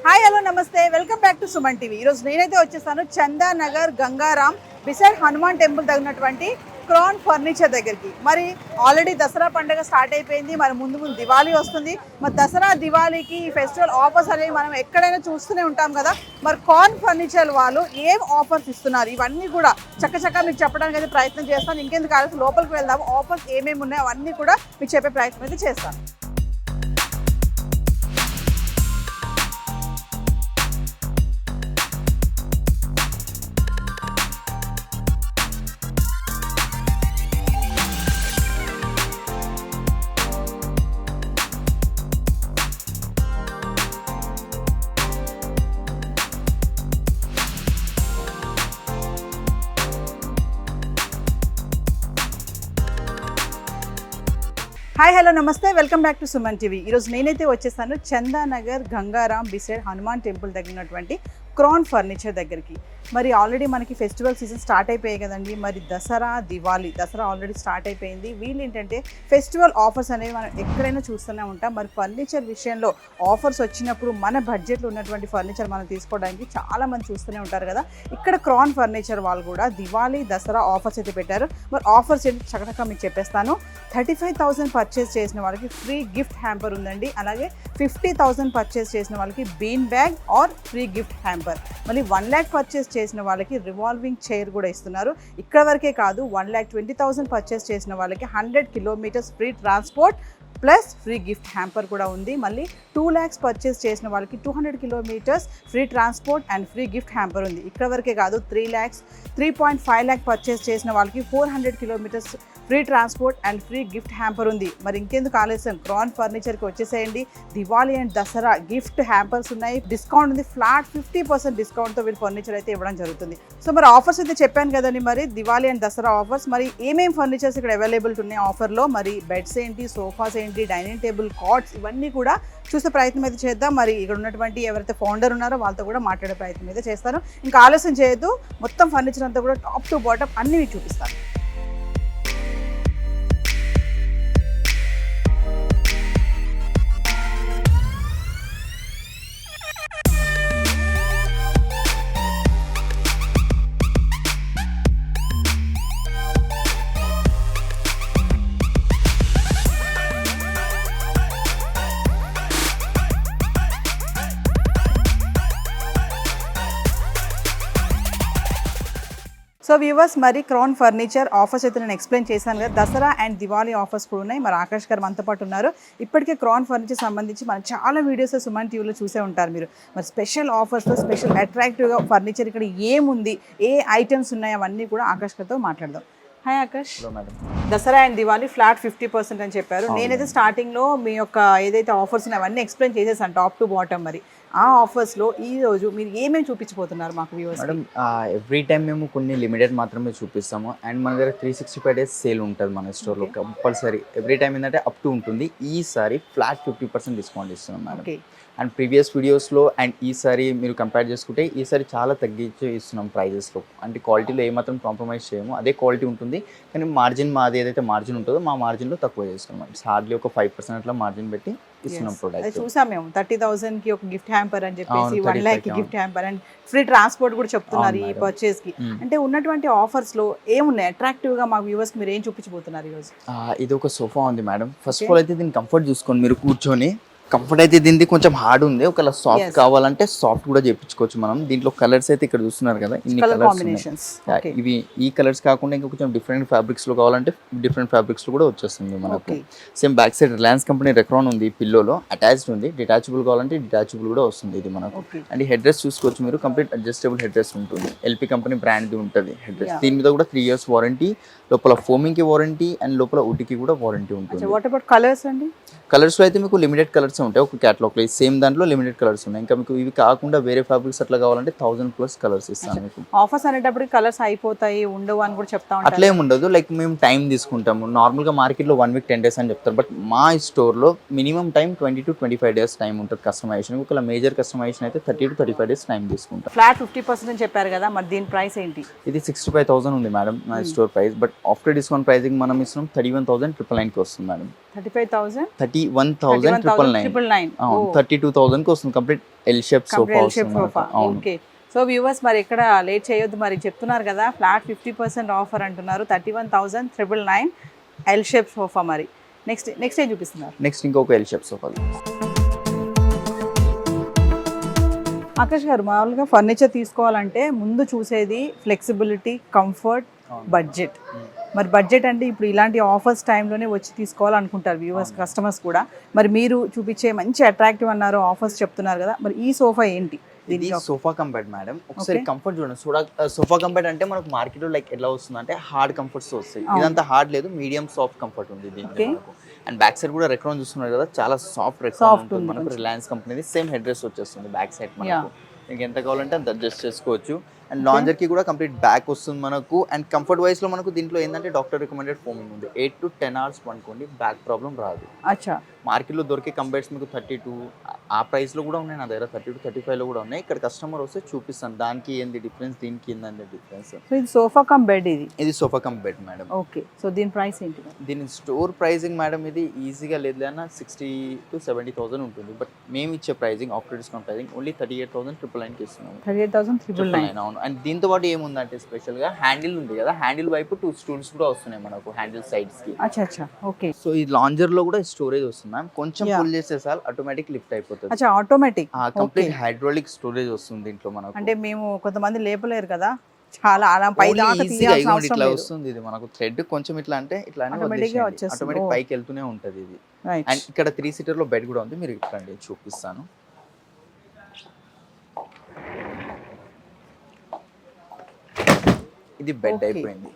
Hi hello నమస్తే welcome back to Suman TV. ఈరోజు నేనైతే వచ్చేసాను చందానగర్ గంగారాం బిసైడ్ హనుమాన్ టెంపుల్ తగినటువంటి క్రాన్ ఫర్నిచర్ దగ్గరికి. మరి ఆల్రెడీ దసరా పండుగ స్టార్ట్ అయిపోయింది, మరి ముందు ముందు దివాళీ వస్తుంది. మరి దసరా దివాళీకి ఈ ఫెస్టివల్ ఆఫర్స్ అనేవి మనం ఎక్కడైనా చూస్తూనే ఉంటాం కదా. మరి క్రాన్ ఫర్నిచర్ వాళ్ళు ఏం ఆఫర్స్ ఇస్తున్నారు ఇవన్నీ కూడా చక్కచక్క మీకు చెప్పడానికి అయితే ప్రయత్నం చేస్తాను. ఇంకెందుకు ఆలోచన లోపలికి వెళ్దాము, ఆఫర్స్ ఏమేమి ఉన్నాయో అవన్నీ కూడా మీకు చెప్పే ప్రయత్నం అయితే చేస్తాను. హాయ్ హలో నమస్తే welcome back to Suman TV. ఈరోజు నేనైతే వచ్చేసాను చందానగర్ గంగారాం బిసైడ్ హనుమాన్ టెంపుల్ తగినటువంటి క్రాన్ ఫర్నిచర్ దగ్గరికి. మరి ఆల్రెడీ మనకి ఫెస్టివల్ సీజన్ స్టార్ట్ అయిపోయాయి కదండి. మరి దసరా దసరా ఆల్రెడీ స్టార్ట్ అయిపోయింది. వీళ్ళు ఏంటంటే ఫెస్టివల్ ఆఫర్స్ అనేవి మనం ఎక్కడైనా చూస్తూనే ఉంటాం. మరి ఫర్నిచర్ విషయంలో ఆఫర్స్ వచ్చినప్పుడు మన బడ్జెట్లో ఉన్నటువంటి ఫర్నిచర్ మనం తీసుకోవడానికి చాలామంది చూస్తూనే ఉంటారు కదా. ఇక్కడ క్రాన్ ఫర్నిచర్ వాళ్ళు కూడా దివాళీ దసరా ఆఫర్స్ అయితే పెట్టారు. మరి ఆఫర్స్ ఏంటి చక్కగా మీకు చెప్పేస్తాను. 35,000 పర్చేస్ చేసిన వాళ్ళకి ఫ్రీ గిఫ్ట్ హ్యాంపర్ ఉందండి. అలాగే 50,000 పర్చేస్ చేసిన వాళ్ళకి bean bag are free gift hamper. మళ్ళీ 1 lakh పర్చేస్ చేసిన వాళ్ళకి రివాల్వింగ్ చైర్ కూడా ఇస్తున్నారు. ఇక్కడ వరకే కాదు, 1,20,000 పర్చేస్ చేసిన వాళ్ళకి 100 kilometers free transport plus free gift hamper కూడా ఉంది. మళ్ళీ 2 lakhs పర్చేస్ చేసిన వాళ్ళకి 200 kilometers free transport and free gift hamper ఉంది. ఇక్కడ వరకే కాదు, 3.5 lakh పర్చేస్ చేసిన వాళ్ళకి 400 kilometers free transport and free gift hamper ఉంది. మరి ఇంకెందుకు ఆలస్యం, క్రాన్ ఫర్నిచర్కి వచ్చేసేయండి. Diwali and Dasara gift hampers ఉన్నాయి, డిస్కౌంట్ ఉంది. ఫ్లాట్ 50% డిస్కౌంట్తో వీళ్ళు ఫర్నిచర్ అయితే ఇవ్వడం జరుగుతుంది. సో మరి ఆఫర్స్ అయితే చెప్పాను కదండి. మరి దివాళీ అండ్ దసరా ఆఫర్స్, మరి ఏమేమి ఫర్నిచర్స్ ఇక్కడ అవైలబుల్ ఉన్నాయి ఆఫర్లో, మరి బెడ్స్ ఏంటి, సోఫాస్ ఏంటి, డైనింగ్ టేబుల్, కాట్స్, ఇవన్నీ కూడా చూసే ప్రయత్నం అయితే చేద్దాం. మరి ఇక్కడ ఉన్నటువంటి ఎవరైతే ఫౌండర్ ఉన్నారో వాళ్ళతో కూడా మాట్లాడే ప్రయత్నం అయితే చేస్తాను. ఇంకా ఆలస్యం చేయొద్దు, మొత్తం ఫర్నిచర్ అంతా కూడా టాప్ టు బాటమ్ అన్ని మీకు చూపిస్తాను. సో వ్యూవర్స్, మరి క్రాన్ ఫర్నిచర్ ఆఫర్స్ అయితే నేను ఎక్స్ప్లెయిన్ చేశాను కదా. దసరా అండ్ దివాళీ ఆఫర్స్ కూడా ఉన్నాయి. మరి ఆకాష్ గారు మనతో పాటు ఉన్నారు. ఇప్పటికే క్రాన్ ఫర్నిచర్ సంబంధించి మనం చాలా వీడియోస్ సుమన్ టీవీలో చూసే ఉంటారు మీరు. మరి స్పెషల్ ఆఫర్స్తో స్పెషల్ అట్రాక్టివ్గా ఫర్నిచర్ ఇక్కడ ఏముంది, ఏ ఐటమ్స్ ఉన్నాయి, అవన్నీ కూడా ఆకాష్ గారితో మాట్లాడదాం. Hi Akash. Dasara and Diwali flat 50% అని చెప్పారు. నేనైతే స్టార్టింగ్లో మీ యొక్క ఏదైతే ఆఫర్స్ ఉన్నాయో అవన్నీ ఎక్స్ప్లెయిన్ చేసేసాను టాప్ టు బాటమ్. మరి ఆ ఆఫర్స్లో ఈ రోజు మీరు ఏమేమి చూపించబోతున్నారు మాకు వ్యూవర్స్? మేడం, ఎవ్రీ టైం మేము కొన్ని లిమిటెడ్ మాత్రమే చూపిస్తాము. అండ్ మన దగ్గర 365 days సేల్ ఉంటుంది మన స్టోర్లో కంపల్సరీ. ఎవ్రీ టైం ఏంటంటే అప్ టు ఉంటుంది. ఈసారి ఫ్లాట్ 50% డిస్కౌంట్ ఇస్తున్నాం మేడం. అండ్ ప్రీవియస్ వీడియోస్లో అండ్ ఈసారి మీరు కంపేర్ చేసుకుంటే ఈసారి చాలా తగ్గించి ఇస్తున్నాం ప్రైజెస్లో. అంటే క్వాలిటీలో ఏమాత్రం కాంప్రమైజ్ చేయము, అదే క్వాలిటీ ఉంటుంది. కానీ మార్జిన్ మాది ఏదైతే మార్జిన్ ఉంటుందో మా మార్జిన్లో తక్కువ చేస్తున్నాం. హార్డ్లీ ఒక 5% అట్లా మార్జిన్ పెట్టి ఇస్తున్నాం ప్రోడక్ట్. చూసాం మేము 30,000కి ఒక గిఫ్ట్ హ్యాంపర్ అని చెప్పేసి 1 lakh gift hamper and free transport కూడా చెప్తున్నారు ఈ పర్చేస్ కి. అంటే ఉన్నటువంటి ఆఫర్స్ లో ఏమున్నాయి అట్రాక్టివ్ గా మా వ్యూవర్స్ మీరు ఏం చూపించబోతున్నారు ఈరోజు? ఇది ఒక సోఫా ఉంది మేడం. ఫస్ట్ ఆఫ్ ఆల్ అయితే దీని కంఫర్ట్ చూసుకోండి మీరు కూర్చొని. కంఫర్ట్ అయితే దీనికి కొంచెం హార్డ్ ఉంది, ఒకవేళ సాఫ్ట్ కావాలంటే సాఫ్ట్ కూడా చేయించుకోవచ్చు మనం. దీంట్లో కలర్స్ అయితే ఇక్కడ చూస్తున్నారు కదా, ఇన్ని కలర్స్. ఇవి ఈ కలర్స్ కాకుండా ఇంకా కొంచెం డిఫరెంట్ ఫ్యాబ్రిక్స్ లో కావాలంటే డిఫరెంట్ ఫ్యాబ్రిక్స్ లో కూడా వచ్చేస్తుంది మనకు. Same back side Reliance company Recron ఉంది, పిల్లోలో అటాచ్డ్ ఉంది. డిటాచబుల్ కావాలంటే డిటాచబుల్ కూడా వస్తుంది ఇది మనకు. అండ్ హెడ్ రెస్ట్ చూసుకోవచ్చు మీరు, కంప్లీట్ అడ్జస్టబుల్ హెడ్ రెస్ట్ ఉంటుంది. ఎల్పీ కంపెనీ బ్రాండ్ ఉంటుంది హెడ్ రెస్ట్. దీని మీద కూడా 3 years వారంటీ, లోపల ఫోమింగ్ కి వారంటీ అండ్ లోపల వుడ్కి కూడా వారంటీ ఉంటుంది. వాట్ అబౌట్ కలర్స్ అండి? కలర్స్ లో అయితే మీకు లిమిటెడ్ కలర్స్ ఉంటాయి ఒక క్యాటలాగ్ లో. సేమ్ దాంట్లో లిమిటెడ్ కలర్స్ ఉన్నాయి. ఇంకా మీకు ఇవి కాకుండా వేరే ఫ్యాబ్రిక్స్ అట్లా కావాలంటే 1000+ కలర్స్ ఇస్తాను మీకు. ఆఫర్స్ అనేటప్పుడు కలర్స్ అయిపోతాయి ఉండవు అని కూడా చెప్తా ఉంటారు. అట్లా ఏమి ఉండదు, లైక్ మేము టైం తీసుకుంటాము. నార్మల్ గా మార్కెట్ లో 1 week 10 days అని చెప్తారు, బట్ మా స్టోర్ లో minimum time 20 to 25 days time ఉంటుంది కస్టమైజేషన్. ఒకవేళ మేజర్ కస్టమైజేషన్ అయితే 30 to 35 days టైం తీసుకుంటాం. ఫ్లాట్ 50% అని చెప్పారు కదా, మరి దీని ప్రైస్ ఏంటి? ఇది 65,000 ఉంది మేడం నా store price, but after discount pricing మనం ఇస్తున్నాం 31,999 కి వస్తుంది మేడం. 35,000 31,999 999 32,000 కి వస్తుంది complete L shape sofa L shape sofa. Okay. So viewers మరి ఇక్కడ లేట్ చేయొద్దు, మరి చెప్తున్నారు కదా ఫ్లాట్ 50% ఆఫర్ అంటున్నారు. 31,999 ఎల్ షేప్ సోఫా. మరి నెక్స్ట్ ఏం చూపిస్తున్నారు? నెక్స్ట్ ఇంకొక ఎల్ షేప్ సోఫా. ఆకాష్ గారు, మామూలుగా ఫర్నిచర్ తీసుకోవాలంటే ముందు చూసేది ఫ్లెక్సిబిలిటీ, కంఫర్ట్, బడ్జెట్. మరి బడ్జెట్ అంటే ఇప్పుడు ఇలాంటి ఆఫర్స్ టైంలోనే వచ్చి తీసుకోవాలనుకుంటారు వ్యూవర్స్, కస్టమర్స్ కూడా. మరి మీరు చూపించే మంచి అట్రాక్టివ్ అన్నారు, ఆఫర్స్ చెప్తున్నారు కదా, మరి ఈ సోఫా ఏంటి? ఇది సోఫా కంఫర్ట్ మేడం. ఒకసారి కంఫర్ట్ చూడండి. సోఫా కంఫర్ట్ అంటే మనకు మార్కెట్ లో లైక్ ఎలా వస్తుంది అంటే హార్డ్ కంఫర్ట్స్ వస్తాయి. ఇదంతా హార్డ్ లేదు, మీడియం సాఫ్ట్ కంఫర్ట్ ఉంది దీనికి. అండ్ బ్యాక్ సైడ్ కూడా రెక్రాన్ చూస్తున్నారు కదా, చాలా సాఫ్ట్ రెక్రాన్ ఉంటుంది మనకు. Reliance company same head rest వచ్చేస్తుంది బ్యాక్ సైడ్ మనకు. మీకు ఎంత కావాలంటే అంత అడ్జస్ట్ చేసుకోవచ్చు. అండ్ లాంజర్ కి కూడా కంప్లీట్ బ్యాక్ వస్తుంది మనకు. అండ్ కంఫర్ట్ వైస్ లో మనకు దీంట్లో ఏంటంటే డాక్టర్ రికమెండెడ్ ఫోమింగ్ ఉంది. 8 to 10 hours పనుకోండి, బ్యాక్ ప్రాబ్లం రాదు. అచ్చా. మార్కెట్ లో దొరికే కంబైట్స్ మీకు 32 ఆ ప్రైస్ లో కూడా ఉన్నాయి నా దగ్గర, 30 to 35 లో కూడా ఉన్నాయి. ఇక్కడ కస్టమర్ వస్తే చూపిస్తాను దానికి ఏంది డిఫరెన్స్, దీనికి ఏందంటే డిఫరెన్స్. సో ఇది సోఫా కమ్ బెడ్, ఇది sofa cum bed madam. Okay. So దీని ప్రైస్ ఏంటి? దీని స్టోర్ ప్రైజింగ్ మేడం ఇది ఈజీగా లేదు అన్న 60 to 70,000 ఉంటుంది. బట్ మేము ఇచ్చే pricing after discount pricing only 38,999 కి ఇస్తున్నాము. 38,999. అవును. అండ్ దీంతో పాటు ఏముందంటే స్పెషల్ గా హ్యాండిల్ ఉంది కదా, హ్యాండిల్ వైపు 2 స్టూల్స్ కూడా వస్తున్నాయి మనకు హ్యాండిల్ సైడ్స్ కి. అచ్చా. ఓకే. సో ఈ లాంజర్ లో కూడా స్టోరేజ్ వస్తుంది మ్యామ్. కొంచెం పుల్ చేస్తే సార్ ఆటోమేటిక్ లిఫ్ట్ అయిపోతుంది. అచ్చా, ఆటోమేటిక్. కంప్లీట్ హైడ్రాలిక్ స్టోరేజ్ వస్తుంది దీంట్లో మనకు. అంటే మేము కొంతమంది లేపలేరు కదా, చాలా అలా పై దాకా ఇట్లా వస్తుంది. ఇది మనకు థ్రెడ్ కొంచెం ఇట్లా అంటే ఇట్లా ఆటోమేటిక్ పైకి వెళ్తూనే ఉంటది ఇది. అండ్ ఇక్కడ 3 సీటర్ లో బెడ్ కూడా ఉంది. మీరు ఇట్లా చూపిస్తాను. ఇది బెడ్ అయిపోయింది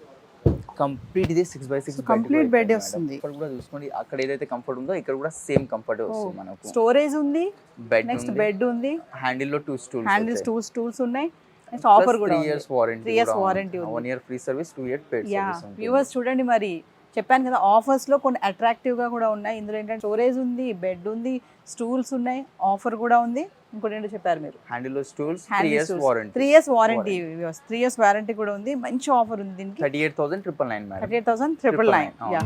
కంప్లీట్. ఇది 6x6 కంప్లీట్ బెడ్ వస్తుంది. ఇక్కడ కూడా చూసుకోండి, అక్కడ ఏదైతే కంఫర్ట్ ఉందో ఇక్కడ కూడా సేమ్ కంఫర్ట్ వస్తుంది మనకు. స్టోరేజ్ ఉంది, బెడ్ నెక్స్ట్ బెడ్ ఉంది, హ్యాండిల్ లో 2 స్టూల్స్, హ్యాండిల్స్ 2 స్టూల్స్ ఉన్నాయి. నెక్స్ట్ ఆఫర్ కూడా 3 years వారంటీ, 3 years వారంటీ ఉంది, 1 year free service, 2 year paid service ఉంది. వ్యూవర్స్ చూడండి, మరి చెప్పాను కదా ఆఫర్స్ లో కొన్ని అట్రాక్టివ్ గా కూడా ఉన్నాయి. ఇందులో ఏంటంటే స్టోరేజ్ ఉంది, బెడ్ ఉంది, స్టూల్స్ ఉన్నాయి, ఆఫర్ కూడా ఉంది. ఇంకోటి ఏంటో చెప్పారు మీరు, హ్యాండిల్ లో stools, 3 years warranty, 3 years warranty. 3 years warranty కూడా ఉంది. మంచి ఆఫర్ ఉంది దీనికి. 38,999 madam. 38,999. Yeah.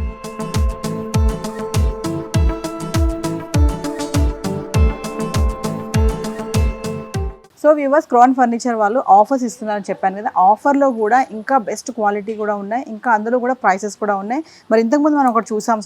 So viewers, Crown furniture వాళ్ళు ఆఫర్స్ ఇస్తున్నారని చెప్పాను కదా, ఆఫర్లో కూడా ఇంకా బెస్ట్ క్వాలిటీ కూడా ఉన్నాయి, ఇంకా అందులో కూడా ప్రైసెస్ కూడా ఉన్నాయి. మరి ఇంతకుముందు మనం ఒకటి చూసాం,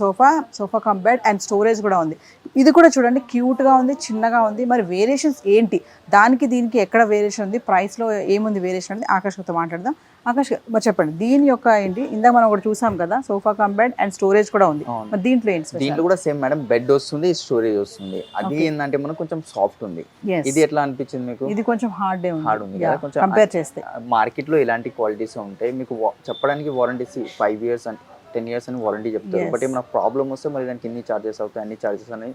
sofa cum bed and storage కూడా ఉంది. ఇది కూడా చూడండి, క్యూట్గా ఉంది, చిన్నగా ఉంది. మరి వేరియేషన్స్ ఏంటి, దానికి దీనికి ఎక్కడ వేరియేషన్ ఉంది, ప్రైస్లో ఏముంది వేరియేషన్ ఉంది, ఆకాష్తో మాట్లాడదాం. ఆకాష్ మరి చెప్పండి, దీని యొక్క ఏంటి, ఇందాక మనం ఒకటి చూసాం కదా sofa cum bed and storage కూడా ఉంది. మరి దీంట్లో ఏంటి? దీంట్లో కూడా సేమ్ మేడం, బెడ్ వస్తుంది, స్టోరేజ్ వస్తుంది. అది ఏంటంటే మనకు కొంచెం సాఫ్ట్ ఉంది. ఇది ఎట్లా అనిపించింది మీకు? ఇది కొంచెం హార్డ్ ఉంది కదా, కొంచెం కంపేర్ చేస్తే. మార్కెట్ లో ఇలాంటి క్వాలిటీస్ ఉంటాయి. మీకు చెప్పడానికి వారంటీస్ 5 years and 10 years అని వారంటీ చెప్తారు. బట్ ఏమైనా ప్రాబ్లమ్ వస్తే మరి దానికి ఎన్ని చార్జెస్ అవుతాయి, అన్ని చార్జెస్ అనేవి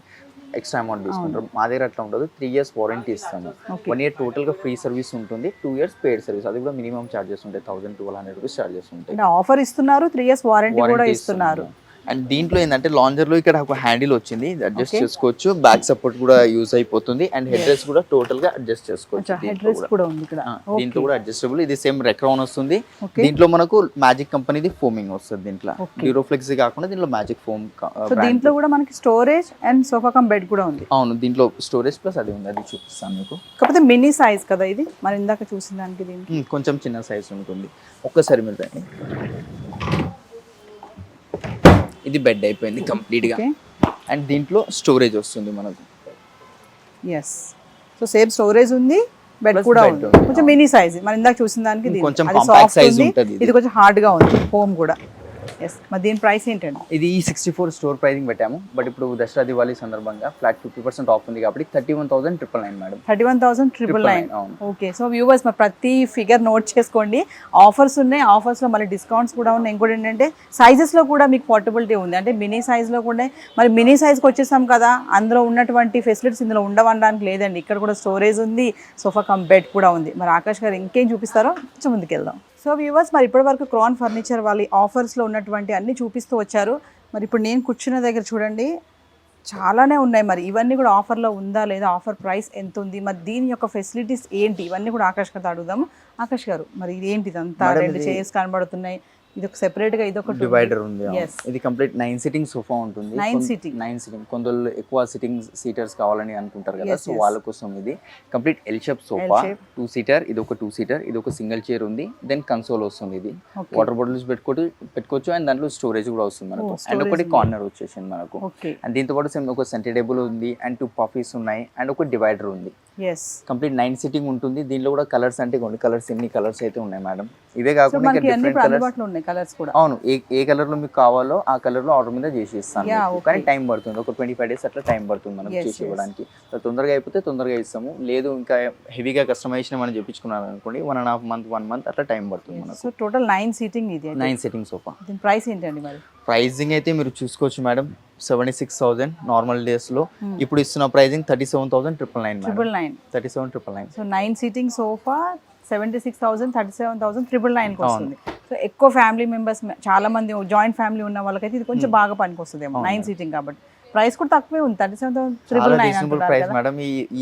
ఎక్స్ట్రా అమౌంట్ తీసుకుంటారు. మా దగ్గర అట్లా ఉండదు. 3 years వారంటీ ఇస్తాము. 1 year టోటల్ గా ఫ్రీ సర్వీస్ ఉంటుంది, 2 years పెయిడ్ సర్వీస్. అది కూడా మినిమం చార్జెస్ ఉంటాయి, 1,200 రూపీస్ చార్జెస్ ఉంటాయి. ఆఫర్ ఇస్తున్నారు, 3 years వారంటీ కూడా ఇస్తున్నారు. అండ్ దీంట్లో ఏంటంటే లాంజర్ లో ఇక్కడ ఒక హ్యాండిల్ వచ్చింది, అడ్జస్ట్ చేసుకోవచ్చు. బ్యాక్ సపోర్ట్ కూడా యూజ్ అయిపోతుంది. అండ్ హెడ్ రెస్ట్ కూడా టోటల్ గా అడ్జస్ట్ చేసుకోవచ్చు. దీంట్లో కూడా అడ్జస్టబుల్. ఇది సేమ్ రెక్రాన్ వస్తుంది. దీంట్లో మనకు మ్యాజిక్ కంపెనీది ఫోమింగ్ వస్తుంది. దీంట్లో డ్యూరోఫ్లెక్స్ కాకుండా దీంట్లో మ్యాజిక్ ఫోమ్. దీంట్లో కూడా మనకి storage and sofa cum bed కూడా ఉంది. అవును, దీంట్లో స్టోరేజ్ ప్లస్ అది ఉంది, అది చూపిస్తాను మీకు. కాకపోతే మినీ సైజ్ కదా ఇది, మరి ఇందాక చూసిన దానికి దీనికి కొంచెం చిన్న సైజ్ ఉంటుంది. ఒక్కసారి మీరు రండి. ఇది బెడ్ అయిపోయింది కంప్లీట్ గా. అండ్ దీంట్లో స్టోరేజ్ వస్తుంది మనకు. ఎస్, సో సేమ్ స్టోరేజ్ ఉంది, బెడ్ కూడా ఉంది. కొంచెం మినీ సైజ్, మనం ఇందాక చూసిన దానికి కొంచెం కాంపాక్ట్ సైజ్ ఉంటుంది. ఇది కొంచెం హార్డ్ గా ఉంది, హోమ్ కూడా. ఎస్, మరి దీని ప్రైస్ ఏంటండి? ఇది 64 స్టోర్ ప్రైసింగ్ పెట్టాము. బట్ ఇప్పుడు దసరా దివాళీ సందర్భంగా ఫ్లాట్ 50% ఆఫ్ ఉంది కాబట్టి 31,999 మేడం. 31,999. ఓకే. సో వ్యూవర్స్, మరి ప్రతి ఫిగర్ నోట్ చేసుకోండి. ఆఫర్స్ ఉన్నాయి, ఆఫర్స్ లో మళ్ళీ డిస్కౌంట్స్ కూడా ఉన్నాయి. ఇంకోటి ఏంటంటే సైజెస్ లో కూడా మీకు పోర్టబిలిటీ ఉంది. అంటే మినీ సైజ్ లో కూడా, మరి మినీ సైజ్కి వచ్చేసాం కదా, అందులో ఉన్నటువంటి ఫెసిలిటీస్ ఇందులో ఉండవడానికి లేదండి. ఇక్కడ కూడా స్టోరేజ్ ఉంది, సోఫా కమ్ బెడ్ కూడా ఉంది. మరి ఆకాష్ గారు ఇంకేం చూపిస్తారో కొంచెం ముందుకు వెళ్దాం. సో వ్యూవర్స్, మరి ఇప్పటివరకు క్రాన్ ఫర్నిచర్ వాళ్ళ ఆఫర్స్లో ఉన్నటువంటి అన్నీ చూపిస్తూ వచ్చారు. మరి ఇప్పుడు నేను కూర్చున్న దగ్గర చూడండి, చాలానే ఉన్నాయి. మరి ఇవన్నీ కూడా ఆఫర్లో ఉందా లేదా, ఆఫర్ ప్రైస్ ఎంత ఉంది, మరి దీని యొక్క ఫెసిలిటీస్ ఏంటి, ఇవన్నీ కూడా ఆకాష్ గారు అడుగుదాము. ఆకాష్ గారు, మరి ఇది ఏంటిది అంతా? 2 చైర్స్ కనబడుతున్నాయి, ఇది ఒక సెపరేట్ గా ఇది ఒక డివైడర్ ఉంది. Yes. ఇది కంప్లీట్ 9 సిట్టింగ్ సోఫా ఉంటుంది. 9 sitting. 9 సిట్టింగ్. కొందరు ఎక్కువ సిట్టింగ్ సీటర్స్ కావాలని అనుకుంటారు కదా, Yes, సో yes. వాళ్ళ కోసం ఇది complete L shape sofa, shape. 2 seater, ఇది ఒక 2 సీటర్, ఇది ఒక సింగిల్ చైర్ ఉంది, దెన్ కన్సోల్ వస్తుంది. ఇది Okay. వాటర్ బాటిల్స్ పెట్టుకోవచ్చు అండ్ దాంట్లో స్టోరేజ్ కూడా వస్తుంది మనకు. అండ్ storage ఒకటి ఉంది. కార్నర్ వచ్చేసింది మనకు. ఓకే. అండ్ దీంతో పాటు సేమ్ ఒక సెంటర్ టేబుల్ ఉంది అండ్ 2 పఫీస్ ఉన్నాయి అండ్ ఒక డివైడర్ ఉంది. ఎస్. కంప్లీట్ 9 సిట్టింగ్ ఉంటుంది. దీనిలో కూడా కలర్స్ అంటే కొన్ని కలర్స్, ఎన్ని కలర్స్ అయితే ఉన్నాయి మేడం. ఇవే సో కాకుండా ఇంకా మనకి అన్ని డిఫరెంట్ ఇప్పుడు కలర్స్. అందుబాటులో ఉన్నాయి కలర్స్ కూడా. అవును, ఏ కలర్ లో మీకు కావాలో ఆ కలర్ లో ఆర్డర్ మీద చేసి ఇస్తాను Yeah, మీకు. okay. కానీ టైం పడుతుంది, ఒక 25 days అట్లా టైం పడుతుంది మనకు Yes, చేసి yes. ఇవ్వడానికి. సో తొందరగా అయిపోతే తొందరగా ఇస్తాము, లేదు ఇంకా హెవీగా కస్టమైజేషన్ మనం చెప్పించుకున్నాం అనుకోండి 1.5 month 1 month అట్లా టైం పడుతుంది మనకు. సో టోటల్ 9 సీటింగ్ ఇది. 9 సిట్టింగ్ సోఫా. దీని ప్రైస్ ఏంటండి మరి? ప్రైజింగ్ అయితే మీరు చూసుకోవచ్చు మేడం, 76,000 నార్మల్ డేస్ లో. ఇప్పుడు ఇస్తున్న ప్రైజింగ్ 37,999 999. 37,999. సో 9 సీటింగ్ సోఫా 76,000 37,999 వస్తుంది. సో ఎక్కువ ఫ్యామిలీ మెంబర్స్, చాలా మంది జాయింట్ ఫ్యామిలీ ఉన్న వాళ్ళకైతే ఇది కొంచెం బాగా పనికి వస్తుందేమో. 9 సీటింగ్ కాబట్టి ప్రైస్ కూడా తక్కువే ఉంది, 37,999 రీజనబుల్ ప్రైస్ మేడం.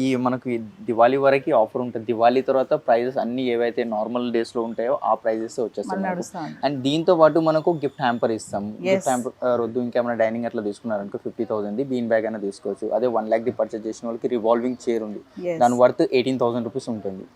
ఈ మనకి దివాళీ వరకు ఆఫర్ ఉంటుంది. దివాళీ తర్వాత ప్రైజెస్ అన్ని ఏవైతే నార్మల్ డేస్ లో ఉంటాయో ఆ ప్రైజెస్ వచ్చేస్తాయి. నడుస్తాను. అండ్ దీంతో పాటు మనకు గిఫ్ట్ హ్యాంపర్ ఇస్తాము. Yes. గిఫ్ట్ హ్యాంపర్ వద్దు ఇంకేమైనా డైనింగ్ అట్లా తీసుకున్నారనుకో 50,000 బీన్ బ్యాగ్ అయినా తీసుకోవచ్చు. అదే 1 lakh పర్చేస్ చేసిన వాళ్ళకి రివాల్వింగ్ చైర్ ఉంది, Yes. దాని వర్త్ 18,000 రూపీస్ ఉంటుంది.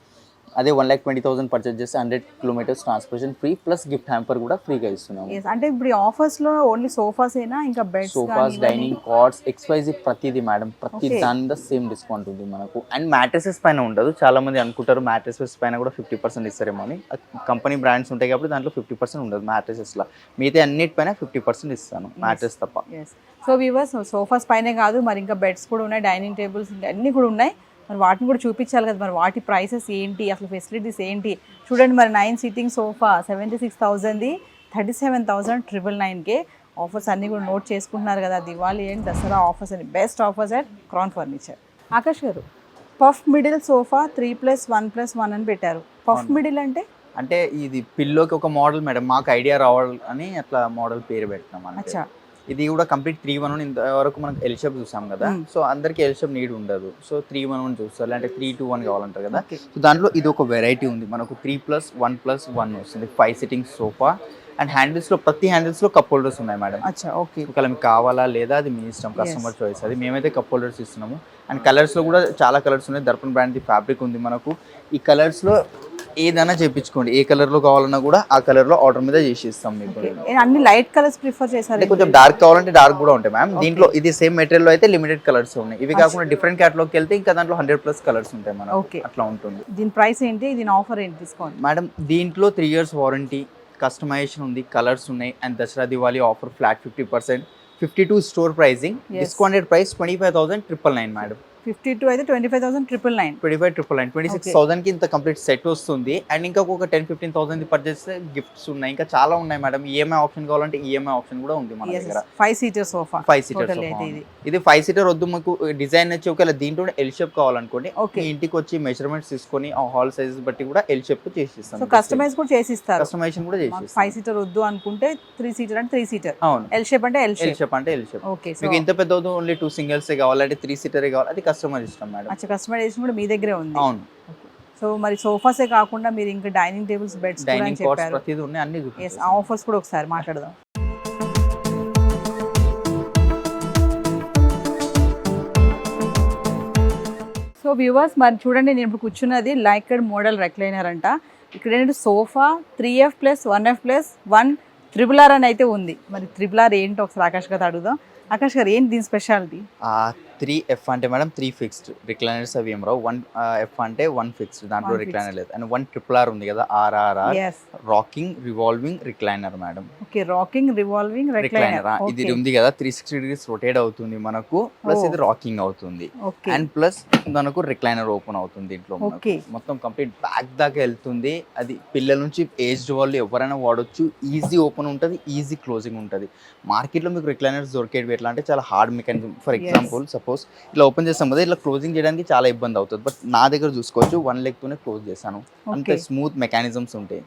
అదే 1,20,000 పర్చేస్ చేస్తే 100 kilometers transportation free plus gift hamper కూడా ఫ్రీగా ఇస్తున్నాము. Yes. అంటే ఇప్పుడు ఈ ఆఫర్స్ లో ఓన్లీ సోఫాస్ ఏనా, ఇంకా beds sofas, dining cards, XYZ ప్రతిదీ మేడం, ప్రతి Okay. దాని మీద సేమ్ డిస్కౌంట్ ఉంది మనకు. అండ్ మ్యాట్రెసెస్ పైన ఉండదు. చాలా మంది అనుకుంటారు మ్యాట్రెసెస్ పైన కూడా 50% ఇస్తారేమో అని. కంపెనీ బ్రాండ్స్ ఉంటాయి కాబట్టి దాంట్లో 50% ఉండదు మ్యాట్రెసెస్ లో. మిగతా అన్నిటిపైన 50% ఇస్తాను, మ్యాట్రెస్ తప్ప. సో వ్యూవర్స్, సోఫాస్ పైనే కాదు మరి ఇంకా బెడ్స్ కూడా ఉన్నాయి, డైనింగ్ టేబుల్స్ అన్నీ కూడా ఉన్నాయి. మరి వాటిని కూడా చూపించాలి కదా, మరి వాటి ప్రైసెస్ ఏంటి, అసలు ఫెసిలిటీస్ ఏంటి చూడండి. మరి 9 సీటింగ్ సోఫా 76,000, 37,999 ఆఫర్స్ అన్నీ కూడా నోట్ చేసుకుంటున్నారు కదా. దివాళీ అండ్ దసరా ఆఫర్స్ అని best offers at Crown furniture. Akash garu, puff middle sofa 3+1+1 అని పెట్టారు. పఫ్ మిడిల్ అంటే ఇది పిల్లోకి ఒక మోడల్ మేడం, మాకు ఐడియా రావాలని అట్లా మోడల్ పేరు పెట్టినాం అంతే. అచ్చా. ఇది కూడా కంప్లీట్ 3-1 ఇంతవరకు మనకు ఎల్ షేప్ చూసాం కదా, సో అందరికి ఎల్ షేప్ నీడ్ ఉండదు. సో 3-1 చూస్తారు, అంటే 3-2-1 కావాలంటారు కదా. సో దాంట్లో ఇది ఒక వెరైటీ ఉంది మనకు, 3+1+1 వస్తుంది. 5 సిట్టింగ్ సోఫా అండ్ హ్యాండిల్స్ లో ప్రతి హ్యాండిల్స్ లో కప్ హోల్డర్స్ ఉన్నాయి మేడం. అచ్చా, ఓకే. ఒకవేళ మీకు కావాలా లేదా అది మీ ఇష్టం, కస్టమర్ చాయిస్ అది. మేమైతే కప్ హోల్డర్స్ ఇస్తున్నాము. అండ్ కలర్స్ లో కూడా చాలా కలర్స్ ఉన్నాయి. దర్పణ్ బ్రాండ్ ది ఫ్యాబ్రిక్ ఉంది మనకు. ఈ కలర్స్ లో ఏదైనా చేయించుకోండి, ఏ కలర్ లో కావాలన్నా కూడా ఆ కలర్ లో ఆర్డర్ మీద చేసి ఇస్తాం మీకు. అన్ని లైట్ కలర్స్ ప్రిఫర్ చేశారు, అంటే కొంచెం డార్క్ కావాలంటే డార్క్ కూడా ఉంటాయి మ్యామ్. దీంట్లో ఇది సేమ్ మెటీరియల్ లో అయితే లిమిటెడ్ కలర్స్ ఉన్నాయి. ఇవి కాకుండా డిఫరెంట్ క్యాటలాగ్కి వెళ్తే ఇంకా దాంట్లో 100+ కలర్స్ ఉంటాయి మనకు. ఓకే, అట్లా ఉంటుంది. దీని ప్రైస్ ఏంటి, దీని ఆఫర్ ఏంటి, డిస్కౌంట్? మేడం దీంట్లో 3 years వారంటీ, కస్టమైజేషన్ ఉంది, కలర్స్ ఉన్నాయి. And Dussehra Diwali offer flat 50%, 52 store pricing, discounted price 25,999 madam. 52 అయితే 25,999. 25,999, 26,000 కి ఇంత కంప్లీట్ సెట్ వస్తుంది. అండ్ ఇంకా ఒక 10-15,000 పర్చేస్ గిఫ్ట్స్ ఉన్నాయి, ఇంకా చాలా ఉన్నాయి మేడం. ఈఎంఐ ఆప్షన్ కావాలంటే ఈఎంఐ ఆప్షన్ కూడా ఉంది మన దగ్గర. 5 సీటర్ సోఫా, 5 సీటర్ ఇది 5 సీటర్ వద్దు మాకు, డిజైన్ వచ్చి ఒకవేళ దీంట్లో ఎల్ షేప్ కావాలనుకోండి, ఓకే, ఇంటికి వచ్చి మెజర్మెంట్స్ తీసుకొని ఆ హాల్ సైజెస్ బట్టి కూడా ఎల్ షేప్ చేసి ఇస్తాం. సో కస్టమైజ్ కూడా చేసి ఇస్తారు. కస్టమైజేషన్ కూడా చేసి 5 సీటర్ వద్దు అనుకుంటే 3 సీటర్ అంటే 3 సీటర్, అవును. ఎల్ షేప్ అంటే ఎల్ ఎల్ షేప్ అంటే ఎల్ షేప్. ఓకే. సో మీకు ఇంత పెద్ద వద్దు, ఓన్లీ 2 సింగిల్స్ కావాలంటే 3 సీటర్ కావాలి, అది కస్టమర్ ఇష్టం మేడం. అచ్చా, కస్టమైజేషన్ కూడా మీ దగ్గరే ఉంది. అవును. సో మరి సోఫాసే కాకుండా మీరు ఇంకా డైనింగ్ టేబుల్స్, బెడ్స్ కూడా డైనింగ్ కార్డ్స్ చెప్పారు. ప్రతిదీ ఉన్నాయి, అన్ని yes, ఆ ఆఫర్స్ కూడా ఒకసారి మాట్లాడదాం. సో వ్యూవర్స్, మరి చూడండి, నేను ఇప్పుడు కూర్చున్నది లైకర్డ్ మోడల్ రెక్లైనర్ అంట. ఇక్కడ ఏంటంటే సోఫా 3F+1F+1 RRR అని అయితే ఉంది. మరి RRR ఏంటో ఒకసారి ఆకాష్ గారు అడుగుదాం. ఆకాష్ గారు, ఏంటి దీని స్పెషాలిటీ? 3F అంటే మేడం 3 ఫిక్స్డ్ రిక్లైనర్స్ అవి ఏం రావు. 1F అంటే 1 ఫిక్స్డ్, దాంట్లో రిక్లైనర్ లేదు. అండ్ 1 RRR ఉంది కదా, RRR rocking revolving recliner madam. Okay, rocking revolving recliner. ఇది ఉంది కదా, 360 degrees రొటేట్ అవుతుంది మనకు, ప్లస్ ఇది రాకింగ్ అవుతుంది. అండ్ ప్లస్ మనకు రిక్లైనర్ ఓపెన్ అవుతుంది. దీంట్లో మొత్తం కంప్లీట్ బ్యాక్ దాకా వెళ్తుంది. అది పిల్లల నుంచి ఏజ్డ్ వాళ్ళు ఎవరైనా వాడొచ్చు. ఈజీ ఓపెన్ ఉంటుంది, ఈజీ క్లోజింగ్ ఉంటుంది. మార్కెట్లో మీకు రిక్లైనర్స్ దొరికేవి ఎట్లా అంటే చాలా hard mechanism. For example suppose ఇలా ఓపెన్ చేస్తాం కదా, ఇట్లా క్లోజింగ్ చేయడానికి చాలా ఇబ్బంది అవుతుంది. బట్ నా దగ్గర చూసుకోవచ్చు, 1 leg తోనే క్లోజ్ చేశాను. అంతే స్మూత్ మెకానిజమ్స్ ఉంటాయి.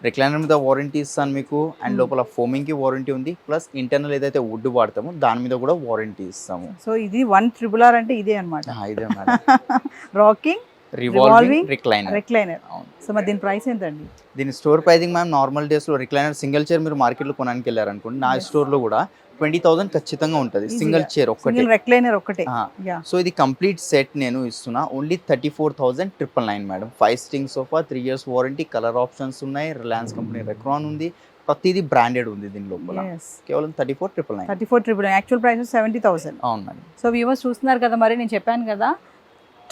రిక్లైనర్ మీద వారంటీ ఇస్తాను మీకు, అండ్ లోపల ఫోమింగ్ కి వారంటీ ఉంది, ప్లస్ ఇంటర్నల్ ఏదైతే వుడ్ వాడతామో దాని మీద కూడా వారంటీ ఇస్తాము. సో ఇది 1 RRR అంటే ఇదే అన్నమాట. ఇదే madam. Rocking revolving recliner. Recliner. So మరి దీని ప్రైస్ ఎంతండి? దీని స్టోర్ ప్రైసింగ్ మ్యామ్ నార్మల్ డేస్లో రిక్లైనర్ సింగిల్ చైర్ మీరు మార్కెట్లో కొనడానికి వెళ్ళారనుకోండి, నా స్టోర్లో కూడా 20,000 ఖచ్చితంగా ఉంటుంది సింగిల్ చైర్ ఒక్కటే, రెక్లైనర్ ఒక్కటే. సో ఇది కంప్లీట్ సెట్ నేను ఇస్తున్నా only 34,999 madam. 5 sting sofa, 3 years warranty, colour options ఉన్నాయి, రిలయన్స్ కంపెనీ రెక్రాన్ ఉంది, ప్రతిదీ బ్రాండెడ్ ఉంది దీని లోపల. కేవలం 34,999. Actual price 70,000. అవును మేడం. సో వ్యూవర్స్ చూస్తున్నారు కదా, మరి నేను చెప్పాను కదా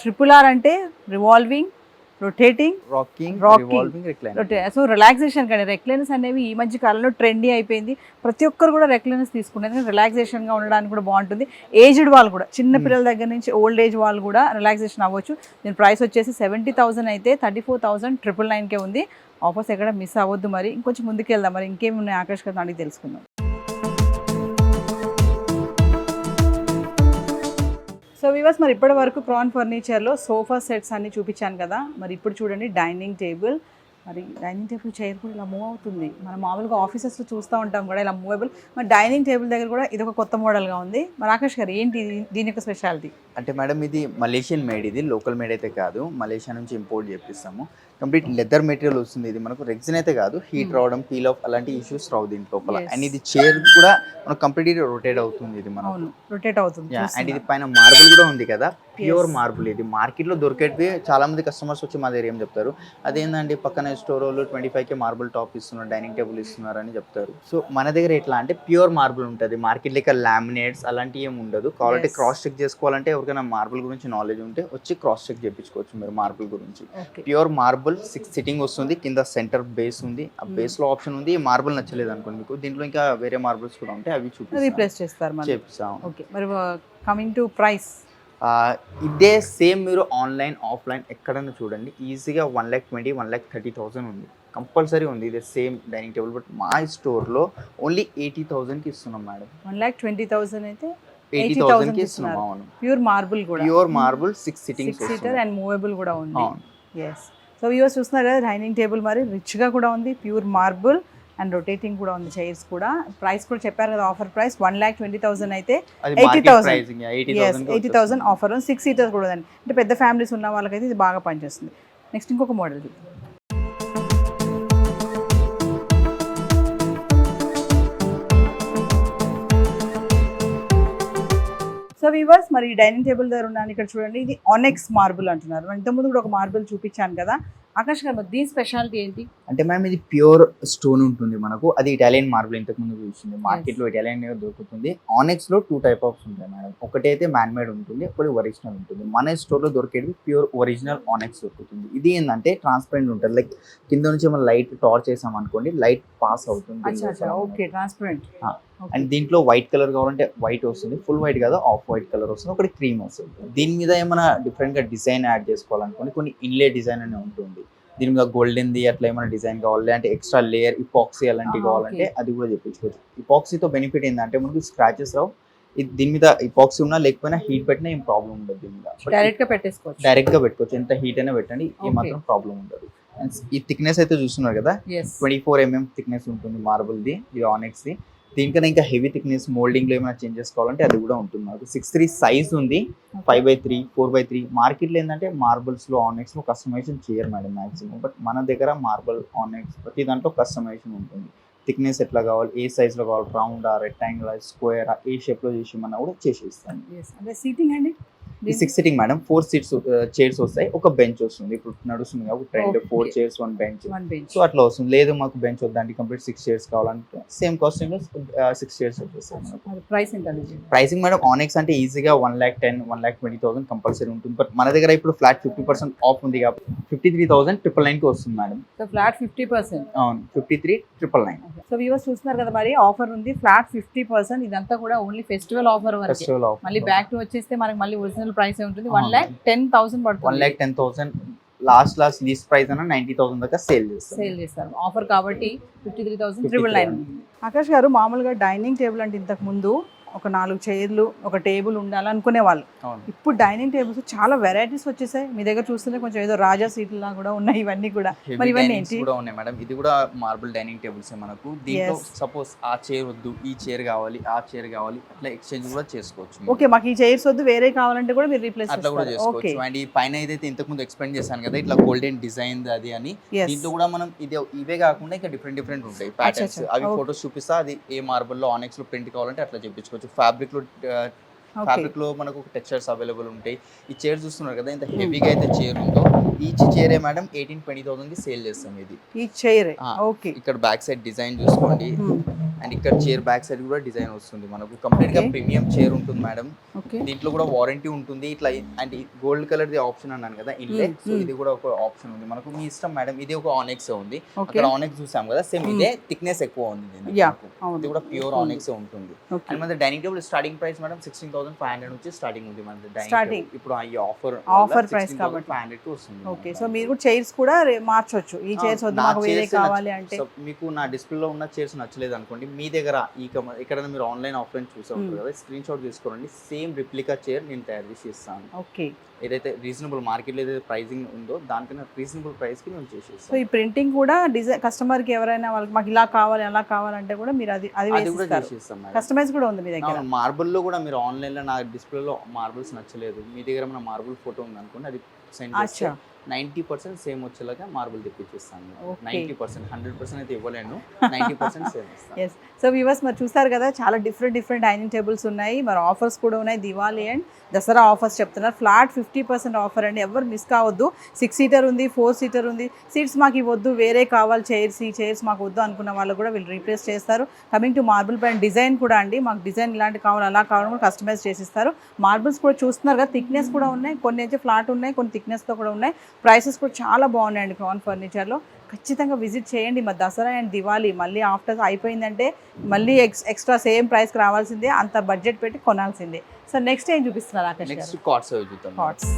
RRR అంటే revolving, rotating, rocking, revolving, recliner. So relaxation కానీ రెక్లైనర్స్ అనేవి ఈ మధ్య కాలంలో ట్రెండీ అయిపోయింది. ప్రతి ఒక్కరు కూడా రెక్లైనర్స్ తీసుకుంటారు, ఎందుకంటే రిలాక్సేషన్గా ఉండడానికి కూడా బాగుంటుంది. ఏజ్డ్ వాళ్ళు కూడా, చిన్న పిల్లల దగ్గర నుంచి ఓల్డ్ ఏజ్ వాళ్ళు కూడా రిలాక్సేషన్ అవ్వచ్చు. దీని ప్రైస్ వచ్చేసి 70,000 అయితే 34,999కే ఉంది. ఆఫర్స్ ఎక్కడ మిస్ అవ్వద్దు. మరి ఇంకొంచెం ముందుకు వెళ్దాం, మరి ఇంకేమి ఉన్నాయి ఆకాష్ గారితో అడిగి తెలుసుకుందాం. సో వివర్స్, మరి ఇప్పటి వరకు క్రాన్ ఫర్నిచర్లో సోఫా సెట్స్ అన్ని చూపించాను కదా, మరి ఇప్పుడు చూడండి డైనింగ్ టేబుల్. మరి డైనింగ్ టేబుల్ చైర్ కూడా ఇలా మూవ్ అవుతుంది. మనం మామూలుగా ఆఫీసెస్లో చూస్తూ ఉంటాం కూడా ఇలా మూవబుల్. మరి డైనింగ్ టేబుల్ దగ్గర కూడా ఇది ఒక కొత్త మోడల్గా ఉంది. మరి ఆకాష్ గారు ఏంటి దీని యొక్క స్పెషాలిటీ? అంటే మేడం ఇది మలేషియన్ మేడ్, ఇది లోకల్ మేడ్ అయితే కాదు, మలేషియా నుంచి ఇంపోర్ట్ చేపిస్తాము. కంప్లీట్ లెదర్ మెటీరియల్ వస్తుంది. ఇది మనకు రెగ్జిన్ అయితే కాదు, హీట్ రావడం, పీల్ ఆఫ్ అలాంటి ఇష్యూస్ రావు దీని లోపల. అండ్ ఇది చైర్ కూడా మనకు కంప్లీట్ రొటేట్ అవుతుంది. ఇది మనకు రొటేట్ అవుతుంది. అండ్ ఇది పైన మార్బుల్ కూడా ఉంది కదా, ప్యూర్ మార్బుల్. ఇది మార్కెట్లో దొరికేటివి చాలా మంది కస్టమర్స్ వచ్చి మా దగ్గర ఏం చెప్తారు, అదేంటండి పక్కన స్టోర్ వాళ్ళు 25K మార్బుల్ టాప్ ఇస్తున్నారు, డైనింగ్ టేబుల్ ఇస్తున్నారు అని చెప్తారు. సో మన దగ్గర ఎట్లా అంటే ప్యూర్ మార్బుల్ ఉంటుంది. మార్కెట్ లెక్క లామినేట్స్ అలాంటివి ఏమి ఉండదు. కావాలంటే క్రాస్ చెక్ చేసుకోవాలంటే ఎవరికైనా మార్బుల్ గురించి నాలెడ్జ్ ఉంటే వచ్చి క్రాస్ చెక్ చేయించుకోవచ్చు మీరు మార్బుల్ గురించి. ప్యూర్ మార్బుల్ 6 సిట్టింగ్ వస్తుంది, కింద సెంటర్ బేస్ ఉంది. ఆ బేస్ లో ఆప్షన్ ఉంది. మార్బుల్ నచ్చలేదు అనుకోండి మీకు, దీంట్లో ఇంకా వేరే మార్బుల్స్ కూడా ఉంటాయి, అవి రీప్లేస్ చేస్తారు. చెప్తాం. ఓకే, మరి కమింగ్ టు ప్రైస్, ఇదే సేమ్ మీరు ఆన్లైన్ ఆఫ్లైన్ ఎక్కడైనా చూడండి, ఈజీగా 1,20,000 1,30,000 ఉంది, కంపల్సరీ ఉంది ఇదే సేమ్ డైనింగ్ టేబుల్. బట్ మా స్టోర్లో ఓన్లీ 80,000కి ఇస్తున్నాం మేడం. 1,20,000 అయితే 80,000కి ఇస్తున్నాం. అవును, ప్యూర్ మార్బుల్ కూడా, pure marble 6 seater and movable కూడా ఉంది. ఎస్, సో వ్యూవర్స్ చూస్తున్నారు కదా డైనింగ్ టేబుల్ మరి రిచ్గా కూడా ఉంది, ప్యూర్ మార్బుల్ అండ్ రొటేటింగ్ కూడా ఉంది. చైర్స్ కూడా ప్రైస్ కూడా చెప్పారు కదా, ఆఫర్ ప్రైస్ 1,20,000 అయితే 80,000 ఆఫర్. 6 సీటర్స్ కూడా ఉంది, అంటే పెద్ద ఫ్యామిలీస్ ఉన్న వాళ్ళకైతే ఇది బాగా పనిచేస్తుంది. నెక్స్ట్ ఇంకొక మోడల్. సో వీవర్స్, మరి డైనింగ్ టేబుల్ దగ్గర ఉన్నాను, ఇక్కడ చూడండి ఇది ఆనెక్స్ మార్బుల్ అంటున్నారు. ఇంతకుముందు కూడా ఒక మార్బుల్ చూపించాను కదా ఆకాష్ గారు, దీని స్పెషాలిటీ ఏంటి? అంటే మ్యామ్ ఇది ప్యూర్ స్టోన్ ఉంటుంది మనకు, అది ఇటాలియన్ మార్బుల్ ఇంతకు ముందు చూసింది మార్కెట్లో, ఇటాలియన్ దొరుకుతుంది. ఆనెక్స్ లో 2 types ఉంటాయి మేడం, ఒకటైతే మ్యాన్ మేడ్ ఉంటుంది, ఒకటి ఒరిజినల్ ఉంటుంది. మన స్టోర్ లో దొరికేది ప్యూర్ ఒరిజినల్ ఆనెక్స్ దొరుకుతుంది. ఇది ఏంటంటే ట్రాన్స్పరెంట్ ఉంటుంది, లైక్ కింద నుంచి మనం లైట్ టార్చ్ చేసాం అనుకోండి, లైట్ పాస్ అవుతుంది. Okay, transparent. అండ్ దీంట్లో వైట్ కలర్ కావాలంటే వైట్ వస్తుంది, ఫుల్ వైట్ కాదు ఆఫ్ వైట్ కలర్ వస్తుంది, ఒకటి క్రీమ్ వస్తుంది. దీని మీద ఏమైనా డిఫరెంట్ గా డిజైన్ యాడ్ చేసుకోవాలనుకోండి, కొన్ని ఇన్లే డిజైన్ అని ఉంటుంది. దీని మీద గోల్డెన్ది అట్లా ఏమైనా డిజైన్ కావాలి అంటే ఎక్స్ట్రా లేయర్ ఇపాక్సీ అలాంటివి కావాలంటే అది కూడా చెప్పించుకోవచ్చు. ఇపాక్సీతో బెనిఫిట్ ఏంటంటే మనకు స్క్రాచెస్ రావు. దీని మీద ఇపాక్సీ ఉన్నా లేకపోయినా హీట్ పెట్టినా ఏం ప్రాబ్లం ఉండదు. దీని మీద డైరెక్ట్ గా పెట్టుకోవచ్చు, ఎంత హీట్ అయినా పెట్టండి, ఏమాత్రం ప్రాబ్లం ఉండదు. ఈ థిక్నెస్ అయితే చూస్తున్నారు కదా, 24 mm థిక్నెస్ ఉంటుంది మార్బుల్ది, ఇది ఆనెక్స్ ది. దీనికన్నా ఇంకా హెవీ థిక్నెస్ మోల్డింగ్ లో ఏమైనా చేంజెస్ కావాలంటే అది కూడా ఉంటుంది. మనకు 6'3" సైజ్ ఉంది, 5/3 4/3. మార్కెట్లో ఏంటంటే మార్బుల్స్ లో ఆనెక్స్ లో కస్టమైజేషన్ చేయరు మేడం మాక్సిమం, బట్ మన దగ్గర మార్బుల్ ఆనెక్స్ ప్రతి దాంట్లో కస్టమైజేషన్ ఉంటుంది. థిక్నెస్ ఎట్లా కావాలి, ఏ సైజ్ లో కావాలి, రౌండ్ రెక్టాంగిల్ స్క్వేర్ ఏ షేప్ లో చేసి కూడా చేసి ఇస్తాను. అంటే సీటింగ్ అండి 6 sitting మేడం, 4 seats చైర్స్ వస్తాయి, ఒక బెంచ్ వస్తుంది. ఇప్పుడు నడుస్తుంది కాబట్టి ట్రెండ్ 4 chairs 1 bench. సో అట్లా వస్తుంది. లేదు మాకు బెంచ్ వద్దండి, కంప్లీట్ 6 chairs కావాలంటే సేమ్ కాస్టింగ్ 6 chairs వచ్చేస్తాయి. ప్రైసింగ్ మేడం ఆనెక్స్ అంటే ఈజీగా 1,10,000 1,20,000 కంపల్సరీ ఉంటుంది. బట్ మన దగ్గర ఇప్పుడు ఫ్లాట్ 50% ఆఫ్ ఉంది కాబట్టి 53,999కి వస్తుంది మేడం. So flat 50%. అవును, 53,999. సో వ్యూవర్స్ చూస్తున్నారు కదా, మరి ఆఫర్ ఉంది ఫ్లాట్ 50%. ఇదంతా కూడా ఓన్లీ ఫెస్టివల్ ఆఫర్ వరకు. మళ్ళీ బ్యాక్ టు వచ్చేస్తే మనకి మళ్ళీ ఒరిజినల్ ప్రైస్ ఉంటుంది. 1,10,000 పడుతుంది. 1,10,000 లాస్ట్ లీస్ట్ ప్రైస్ అన్న 90,000 దాకా సేల్ చేస్తారు. ఆఫర్ కాబట్టి 53,999. ఆకాష్ గారు, మామూలుగా డైనింగ్ టేబుల్ అంటే ఇంతకు ముందు ఒక 4 చైర్లు ఒక టేబుల్ ఉండాలనుకునే వాళ్ళు. అవును. ఇప్పుడు డైనింగ్ టేబుల్స్ చాలా వెరైటీస్ వచ్చేసాయి. మీ దగ్గర చూస్తుంటే కొంచెం ఏదో రాజా సీట్లా కూడా ఉన్నాయి ఇవన్నీ కూడా. మరి ఇవన్నీ ఏంటి? కూడా ఉన్నాయి మేడం. ఇది కూడా మార్బుల్ డైనింగ్ టేబుల్స్ మనకు. దీంట్లో సపోజ్ ఆ చైర్ వద్దు, ఈ చైర్ కావాలి, ఆ చైర్ కావాలి, అట్లా ఎక్స్చేంజ్ కూడా చేసుకోవచ్చు. ఓకే, మాకు ఈ చైర్స్ వద్దు వేరే కావాలంటే కూడా మీరు రీప్లేస్ అట్లా కూడా చేస్తారు. ఓకే. చేసుకోవచ్చు. అండ్ ఈ పైన ఏదైతే ఇంతకు ముందు ఎక్స్ప్లెయిన్ చేశాను కదా ఇట్లా గోల్డెన్ డిజైన్ అది అని, దీంట్లో కూడా మనం ఇవే కాకుండా ఇంకా డిఫరెంట్ ఉంటాయి ప్యాటర్న్స్. అవి ఫోటోస్ చూపిస్తా, అది ఏ మార్బుల్ లో ఆనెక్స్ లో ప్రింట్ కావాలంటే అట్లా చేయించుకోవచ్చు. ఫ్యాబ్రిక్ లో మనకు టెక్స్చర్స్ అవైలబుల్ ఉంటాయి. ఈ చైర్ చూస్తున్నారు కదా ఇంత హెవీగా అయితే చైర్ ఉందో, ఈచ్ చైరే మేడం 18-20,000 కి సేల్ చేస్తాం. ఇది ఈ చైర్. ఓకే. ఇక్కడ బ్యాక్ సైడ్ డిజైన్ చూసుకోండి. అండ్ ఇక్కడ చైర్ బ్యాక్ సైడ్ కూడా డిజైన్ వస్తుంది మనకు. కంప్లీట్ గా ప్రీమియం చైర్ ఉంటుంది మేడం. దీంట్లో కూడా వారంటీ ఉంటుంది. ఇట్లా and gold colour the option అన్నాను కదా ఇన్లే, సో ఇది కూడా ఒక ఆప్షన్ ఉంది మనకు. మీ ఇష్టం మేడం. ఇది ఒక ఆనెక్స్ ఉంది, అక్కడ ఆనెక్స్ చూసాం కదా సేమ్ ఇదే థిక్నెస్ ఎక్కువ ఉంది. ఇది కూడా ప్యూర్ ఆనెక్స్ ఉంటుంది. అండ్ మన dining table starting price madam 16,500 నుంచి స్టార్టింగ్ ఉంది మన డైనింగ్. ఇప్పుడు ఈ ఆఫర్ ప్రైస్ కాబట్టి 500 కి వస్తుంది. ఓకే, సో మీరు కూడా చైర్స్ కూడా మార్చొచ్చు. ఈ చైర్స్ వద్దు మాకు వేరే కావాలి అంటే. మీకు నా డిస్ప్లే లో ఉన్న చైర్స్ నచ్చలేదు అనుకోండి, మీ దగ్గర ఎక్కడైనా మీరు ఆన్లైన్ ఆఫ్లైన్ చూసే ఉంటారు కదా, స్క్రీన్ షాట్ తీసుకోండి. సేమ్ రిప్లికా చైర్ నేను తయారు చేసి ఇస్తాను. ఓకే. ఏదైతే రీజనబుల్ మార్కెట్లో ఏదైతే ప్రైసింగ్ ఉందో దానికన్నా రీజనబుల్ ప్రైస్ కి మేము చేసేస్తాం. సో ఈ ప్రింటింగ్ కూడా డిజైన్ కస్టమర్ కి ఎవరైనా వాళ్ళకి మాకు ఇలా కావాలి అలా కావాలంటే కూడా మీరు అది కూడా చేసేస్తాం. కస్టమైజ్ కూడా ఉంది మీ దగ్గర. మార్బుల్ లో కూడా మీరు ఆన్లైన్ లో నా డిస్ప్లే లో మార్బుల్స్ నచ్చలేదు, మీ దగ్గర మన మార్బుల్ ఫోటో ఉంది అనుకోండి, అది సెండ్ చేస్తే 90% సేమ్ వచ్చేలాగా మార్బుల్ తెప్పించేస్తాను. 90%, 100% అయితే ఇవ్వలేను, 90% సేమ్ ఇస్తాను. ఎస్. సో వ్యూవర్స్ మరి చూస్తారు కదా, చాలా డిఫరెంట్ డైనింగ్ టేబుల్స్ ఉన్నాయి. మరి ఆఫర్స్ కూడా ఉన్నాయి. దివాళీ అండ్ దసరా ఆఫర్స్ చెప్తున్నారు. ఫ్లాట్ 50% ఆఫర్ అండి, ఎవరు మిస్ కావద్దు. 6 సీటర్ ఉంది, 4 సీటర్ ఉంది. సీట్స్ మాకు ఇవ్వద్దు, వేరే కావాలి చైర్స్, ఈ చైర్స్ మాకు వద్దు అనుకున్న వాళ్ళు కూడా వీళ్ళు రీప్లేస్ చేస్తారు. కమింగ్ టు మార్బుల్ పైన డిజైన్ కూడా అండి, మాకు డిజైన్ ఇలాంటి కావాలి అలా కావాలని కూడా కస్టమైజ్ చేసిస్తారు. మార్బుల్స్ కూడా చూస్తున్నారు కదా, థిక్నెస్ కూడా ఉన్నాయి, కొన్ని అయితే ఫ్లాట్ ఉన్నాయి, కొన్ని థిక్నెస్తో కూడా ఉన్నాయి. ప్రైసెస్ కూడా చాలా బాగున్నాయండి క్రాన్ ఫర్నిచర్లో. ఖచ్చితంగా విజిట్ చేయండి. మరి దసరా అండ్ దివాళీ మళ్ళీ ఆఫ్టర్ అయిపోయిందంటే మళ్ళీ ఎక్స్ట్రా సేమ్ ప్రైస్కి రావాల్సిందే, అంత బడ్జెట్ పెట్టి కొనాల్సిందే. సో నెక్స్ట్ ఏం చూపిస్తున్నారు ఆకాష్ గారు? కాట్స్.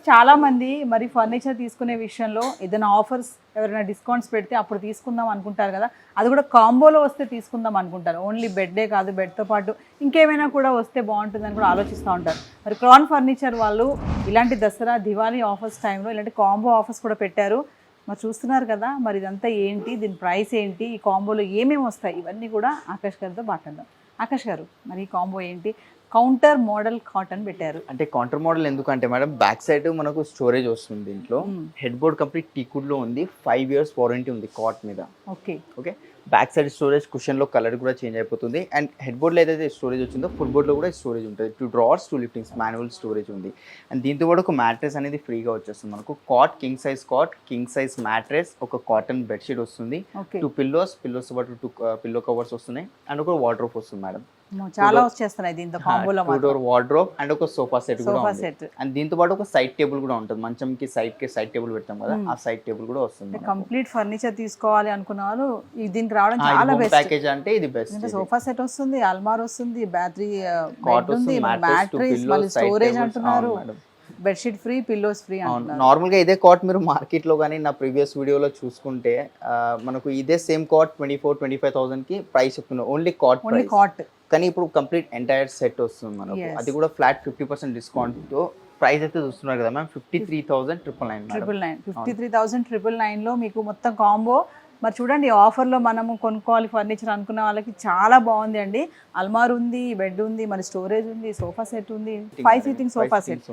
చాలా మంది మరి ఫర్నిచర్ తీసుకునే విషయంలో ఏదైనా ఆఫర్స్ ఎవరైనా డిస్కౌంట్స్ పెడితే అప్పుడు తీసుకుందాం అనుకుంటారు కదా, అది కూడా కాంబోలో వస్తే తీసుకుందాం అనుకుంటారు. ఓన్లీ బెడ్డే కాదు, బెడ్తో పాటు ఇంకేమైనా కూడా వస్తే బాగుంటుందని కూడా ఆలోచిస్తూ ఉంటారు. మరి క్రాన్ ఫర్నిచర్ వాళ్ళు ఇలాంటి దసరా దివాళీ ఆఫర్స్ టైంలో ఇలాంటి కాంబో ఆఫర్స్ కూడా పెట్టారు. మరి చూస్తున్నారు కదా, మరి ఇదంతా ఏంటి, దీని ప్రైస్ ఏంటి, ఈ కాంబోలో ఏమేమి వస్తాయి, ఇవన్నీ కూడా ఆకాష్ గారితో మాట్లాడదాం. ఆకాష్ గారు, మరి ఈ కాంబో ఏంటి? కౌంటర్ మోడల్ కాటన్ పెట్టారు. అంటే కౌంటర్ మోడల్ ఎందుకంటే మేడం బ్యాక్ సైడ్ మనకు స్టోరేజ్ వస్తుంది. దీంట్లో హెడ్ బోర్డ్ కంప్లీట్ టీకుడ్ లో ఉంది, 5 years వారంటీ ఉంది కాట్ మీద. Okay. Back side storage cushion లో కలర్ కూడా చేంజ్ అయిపోతుంది. అండ్ హెడ్ బోర్డ్ లో ఏదైతే స్టోరేజ్ వచ్చిందో ఫుల్ బోర్డ్ లో కూడా స్టోరేజ్ ఉంటుంది. 2 drawers 2 liftings మాన్యువల్ స్టోరేజ్ ఉంది. అండ్ దీంతో కూడా ఒక మ్యాట్రెస్ అనేది ఫ్రీగా వచ్చేస్తుంది మనకు. కింగ్ సైజ్ మ్యాట్రెస్, ఒక కాటన్ బెడ్షీట్ వస్తుంది, 2 pillows పాటు 2 పిల్లో కవర్స్ వస్తున్నాయి, అండ్ ఒక వార్డ్రోబ్ వస్తుంది మేడం. చాలా వచ్చేస్తున్నాయి దీంతో కాంబోలో. 2 door వార్డ్రోబ్ అండ్ ఒక సోఫా సెట్ కూడా ఉంది. అండ్ దీంతో పాటు ఒక సైడ్ టేబుల్ కూడా ఉంటుంది. మంచంకి సైడ్ టేబుల్ పెడతాం కదా, ఆ సైడ్ టేబుల్ కూడా వస్తుంది. కంప్లీట్ ఫర్నిచర్ తీసుకోవాలి అనుకున్న వాళ్ళు దీనికి రావడం చాలా బెస్ట్. ప్యాకేజ్ అంటే ఇది బెస్ట్. సోఫా సెట్ వస్తుంది, అల్మార్ వస్తుంది, బ్యాటరీ బెడ్ ఉంది, మ్యాట్రెస్, మళ్ళీ స్టోరేజ్ అంటున్నారు, బెడ్షీట్ ఫ్రీ, పిల్లోస్ ఫ్రీ అంటున్నారు. నార్మల్ గా ఇదే కాట్ మీరు మార్కెట్ లో కానీ నా ప్రీవియస్ వీడియోలో చూసుకుంటే మనకు ఇదే సేమ్ కాట్ 24,000-25,000 కి ప్రైస్ చెప్తున్నారు. Only cot. కానీ ఇప్పుడు కంప్లీట్ ఎంటైర్ సెట్ వస్తుంది మనకు. అది కూడా ఫ్లాట్ 50% డిస్కౌంట్ తో. ప్రైస్ అయితే చూస్తున్నారు కదా మ్యామ్, 53,999. 53,999 లో మీకు మొత్తం కాంబో. మరి చూడండి, ఆఫర్లో మనము కొనుక్కోవాలి ఫర్నిచర్ అనుకున్న వాళ్ళకి చాలా బాగుంది అండి. అల్మార్ ఉంది, బెడ్ ఉంది, మరి స్టోరేజ్ ఉంది, సోఫా సెట్ ఉంది, 5 seating sofa set,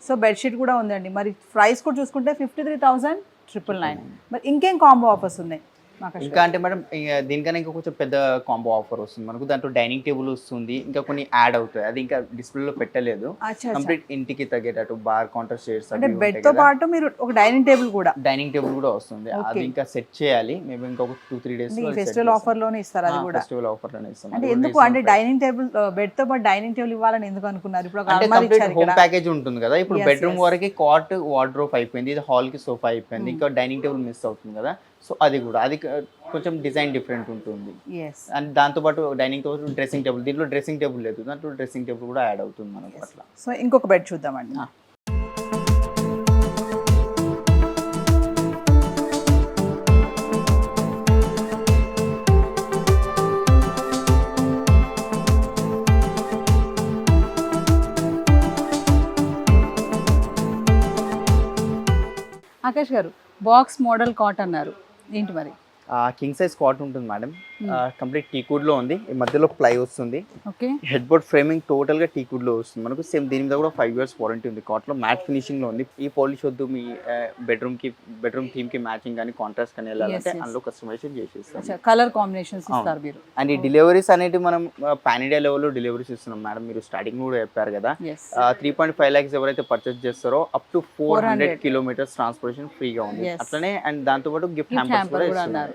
so bedsheet కూడా ఉందండి. మరి ప్రైస్ కూడా చూసుకుంటే 53,999. మరి ఇంకేం కాంబో ఆఫర్స్ ఉన్నాయి? ఇంకా అంటే మేడం దీనికన్నా ఇంకా కొంచెం పెద్ద కాంబో ఆఫర్ వస్తుంది మనకు. దాంట్లో డైనింగ్ టేబుల్ వస్తుంది, ఇంకా కొన్ని యాడ్ అవుతాయి, అది ఇంకా డిస్ప్లేలో పెట్టలేదు. కంప్లీట్ ఇంటికి తగ్గేటట్టు బార్, కౌంటర్ చైర్స్, అంటే బెడ్ తో పాటు మీరు ఒక డైనింగ్ టేబుల్ కూడా వస్తుంది. అది ఇంకా సెట్ చేయాలి మేము. ఇంకా 2-3 days ఫెస్టివల్ ఆఫర్ లోనే ఇస్తారు. అది కూడా ఫెస్టివల్ ఆఫర్ లోనే ఇస్తాం. అంటే ఎందుకు అంటే డైనింగ్ టేబుల్ బెడ్ తో పాటు డైనింగ్ టేబుల్ ఇవ్వాలని ఎందుకు అనుకున్నారు? ఇప్పుడు హోమ్ ప్యాకేజ్ ఉంటుంది కదా, ఇప్పుడు బెడ్రూమ్ వరకు కాట్ వార్డ్రోబ్ అయిపోయింది, ఇది హాల్ కి సోఫా అయిపోయింది, ఇంకా డైనింగ్ టేబుల్ మిస్ అవుతుంది కదా. సో అది కూడా అది కొంచెం డిజైన్ డిఫరెంట్ ఉంటుంది. ఎస్. అండ్ దాంతోపాటు డైనింగ్ టేబుల్, డ్రెస్సింగ్ టేబుల్, దీంట్లో డ్రెస్సింగ్ టేబుల్ లేదు, దాంట్లో డ్రెస్సింగ్ టేబుల్ కూడా యాడ్ అవుతుంది మనకు అట్లా. సో ఇంకొక బెడ్ చూద్దామండి. ఆకాష్ గారు, బాక్స్ మోడల్ కాట్ అన్నారు, ఏంటి మరి? కింగ్ సైజ్ కాట్ ఉంటుంది మేడం, కంప్లీట్ టీకుడ్ లో ఉంది, ఈ మధ్యలో ప్లై వస్తుంది. Okay. Head board framing total గా టీకుడ్ లో వస్తుంది మనకు. సేమ్ దీని మీద కూడా 5 years వారంటీ ఉంది. కాట్ లో మ్యాట్ ఫినిషింగ్ లో ఉంది. ఈ పాలిష్ వద్దు, మీ బెడ్రూమ్ థీమ్ కి మ్యాచింగ్ కానీ కాంట్రాస్ట్ కానీ వెళ్ళాలంటే అందులో కస్టమైజేషన్ చేసేస్తాం. కలర్ కాంబినేషన్స్ ఇస్తారు మీరు. అండ్ ఈ డెలివరీస్ అనేది మనం పాన్ ఇండియా లెవెల్లో డెలివరీస్ ఇస్తున్నాం మేడం. మీరు స్టార్టింగ్ కూడా చెప్పారు కదా, 3.5 lakhs ఎవరైతే పర్చేస్ చేస్తారో అప్ టు 400 kilometers ట్రాన్స్పోర్టేషన్ ఫ్రీగా ఉంది. అట్లనే అండ్ దాంతో పాటు గిఫ్ట్ హ్యాంపర్స్ కూడా ఇస్తున్నారు.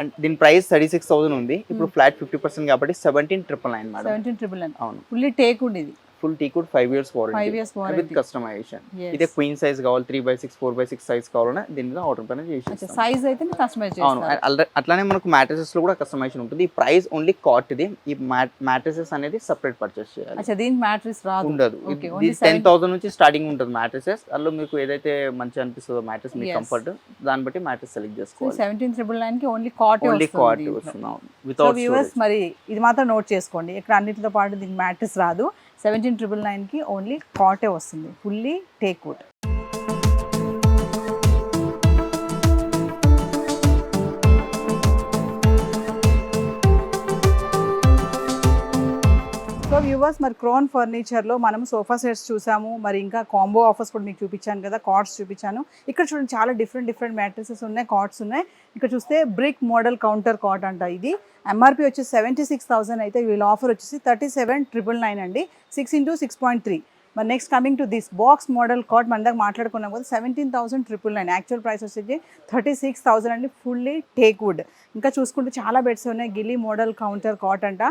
అండ్ దీని ప్రైస్ 36,000 ఉంది. ఇప్పుడు ఫ్లాట్ 50% కాబట్టి 17,999 మేడం. 17,999. అవును. ఫుల్లీ టేక్ ఉండేది. Full teakwood 5 years warranty 5 years warranty with customisation. ఇదే క్వీన్ సైజ్ కావాలి, 3x6 4x6 సైజ్ కావాలన్నా దీని మీద ఆర్డర్ పైన చేసి సైజ్ అయితే కస్టమైజ్ అవును. అట్లానే మనకు మ్యాట్రెసెస్ లో కూడా కస్టమైజేషన్ ఉంటుంది. ఈ ప్రైస్ ఓన్లీ కాట్ ఇది. ఈ మ్యాట్రెసెస్ అనేది సెపరేట్ పర్చేస్ చేయాలి. అచ్చా, దీని మ్యాట్రెస్ రాదు, ఉండదు. 10,000 నుంచి స్టార్టింగ్ ఉంటుంది మ్యాట్రెసెస్. అందులో మీకు ఏదైతే మంచి అనిపిస్తుందో మ్యాట్రెస్ మీ కంఫర్ట్ దాన్ని బట్టి మ్యాట్రెస్ సెలెక్ట్ చేసుకోవాలి. 17,999 కి ఓన్లీ కాట్ వస్తుంది వితౌట్ వ్యూవర్స్. మరి ఇది మాత్రం నోట్ చేసుకోండి, ఇక్కడ అన్నిటితో పాటు దీనికి మ్యాట్రెస్ రాదు. 17,999 కి ఓన్లీ కాటే వస్తుంది, fully teak wood. So viewers, మరి క్రోన్ ఫర్నిచర్లో మనం సోఫా సెట్స్ చూసాము, మరి ఇంకా కాంబో ఆఫర్స్ కూడా మీకు చూపించాను కదా, కార్డ్స్ చూపించాను. ఇక్కడ చూడండి చాలా డిఫరెంట్ మ్యాట్రెసెస్ ఉన్నాయి, కార్డ్స్ ఉన్నాయి. ఇక్కడ చూస్తే బ్రిక్ మోడల్ కౌంటర్ కాట్ అంట. ఇది ఎంఆర్పి వచ్చేసి 76,000 అయితే వీళ్ళ ఆఫర్ వచ్చేసి 37,999 అండి, 6x6.3. మరి next coming to this box model cot, మన దగ్గర మాట్లాడుకున్నాం కదా, 17,999. యాక్చువల్ ప్రైస్ వచ్చేసి 36,000 అండి, ఫుల్లీ టేక్ వుడ్. ఇంకా చూసుకుంటే చాలా బెడ్స్ ఉన్నాయి. గిల్లీ మోడల్ కౌంటర్ కాట్ అంట.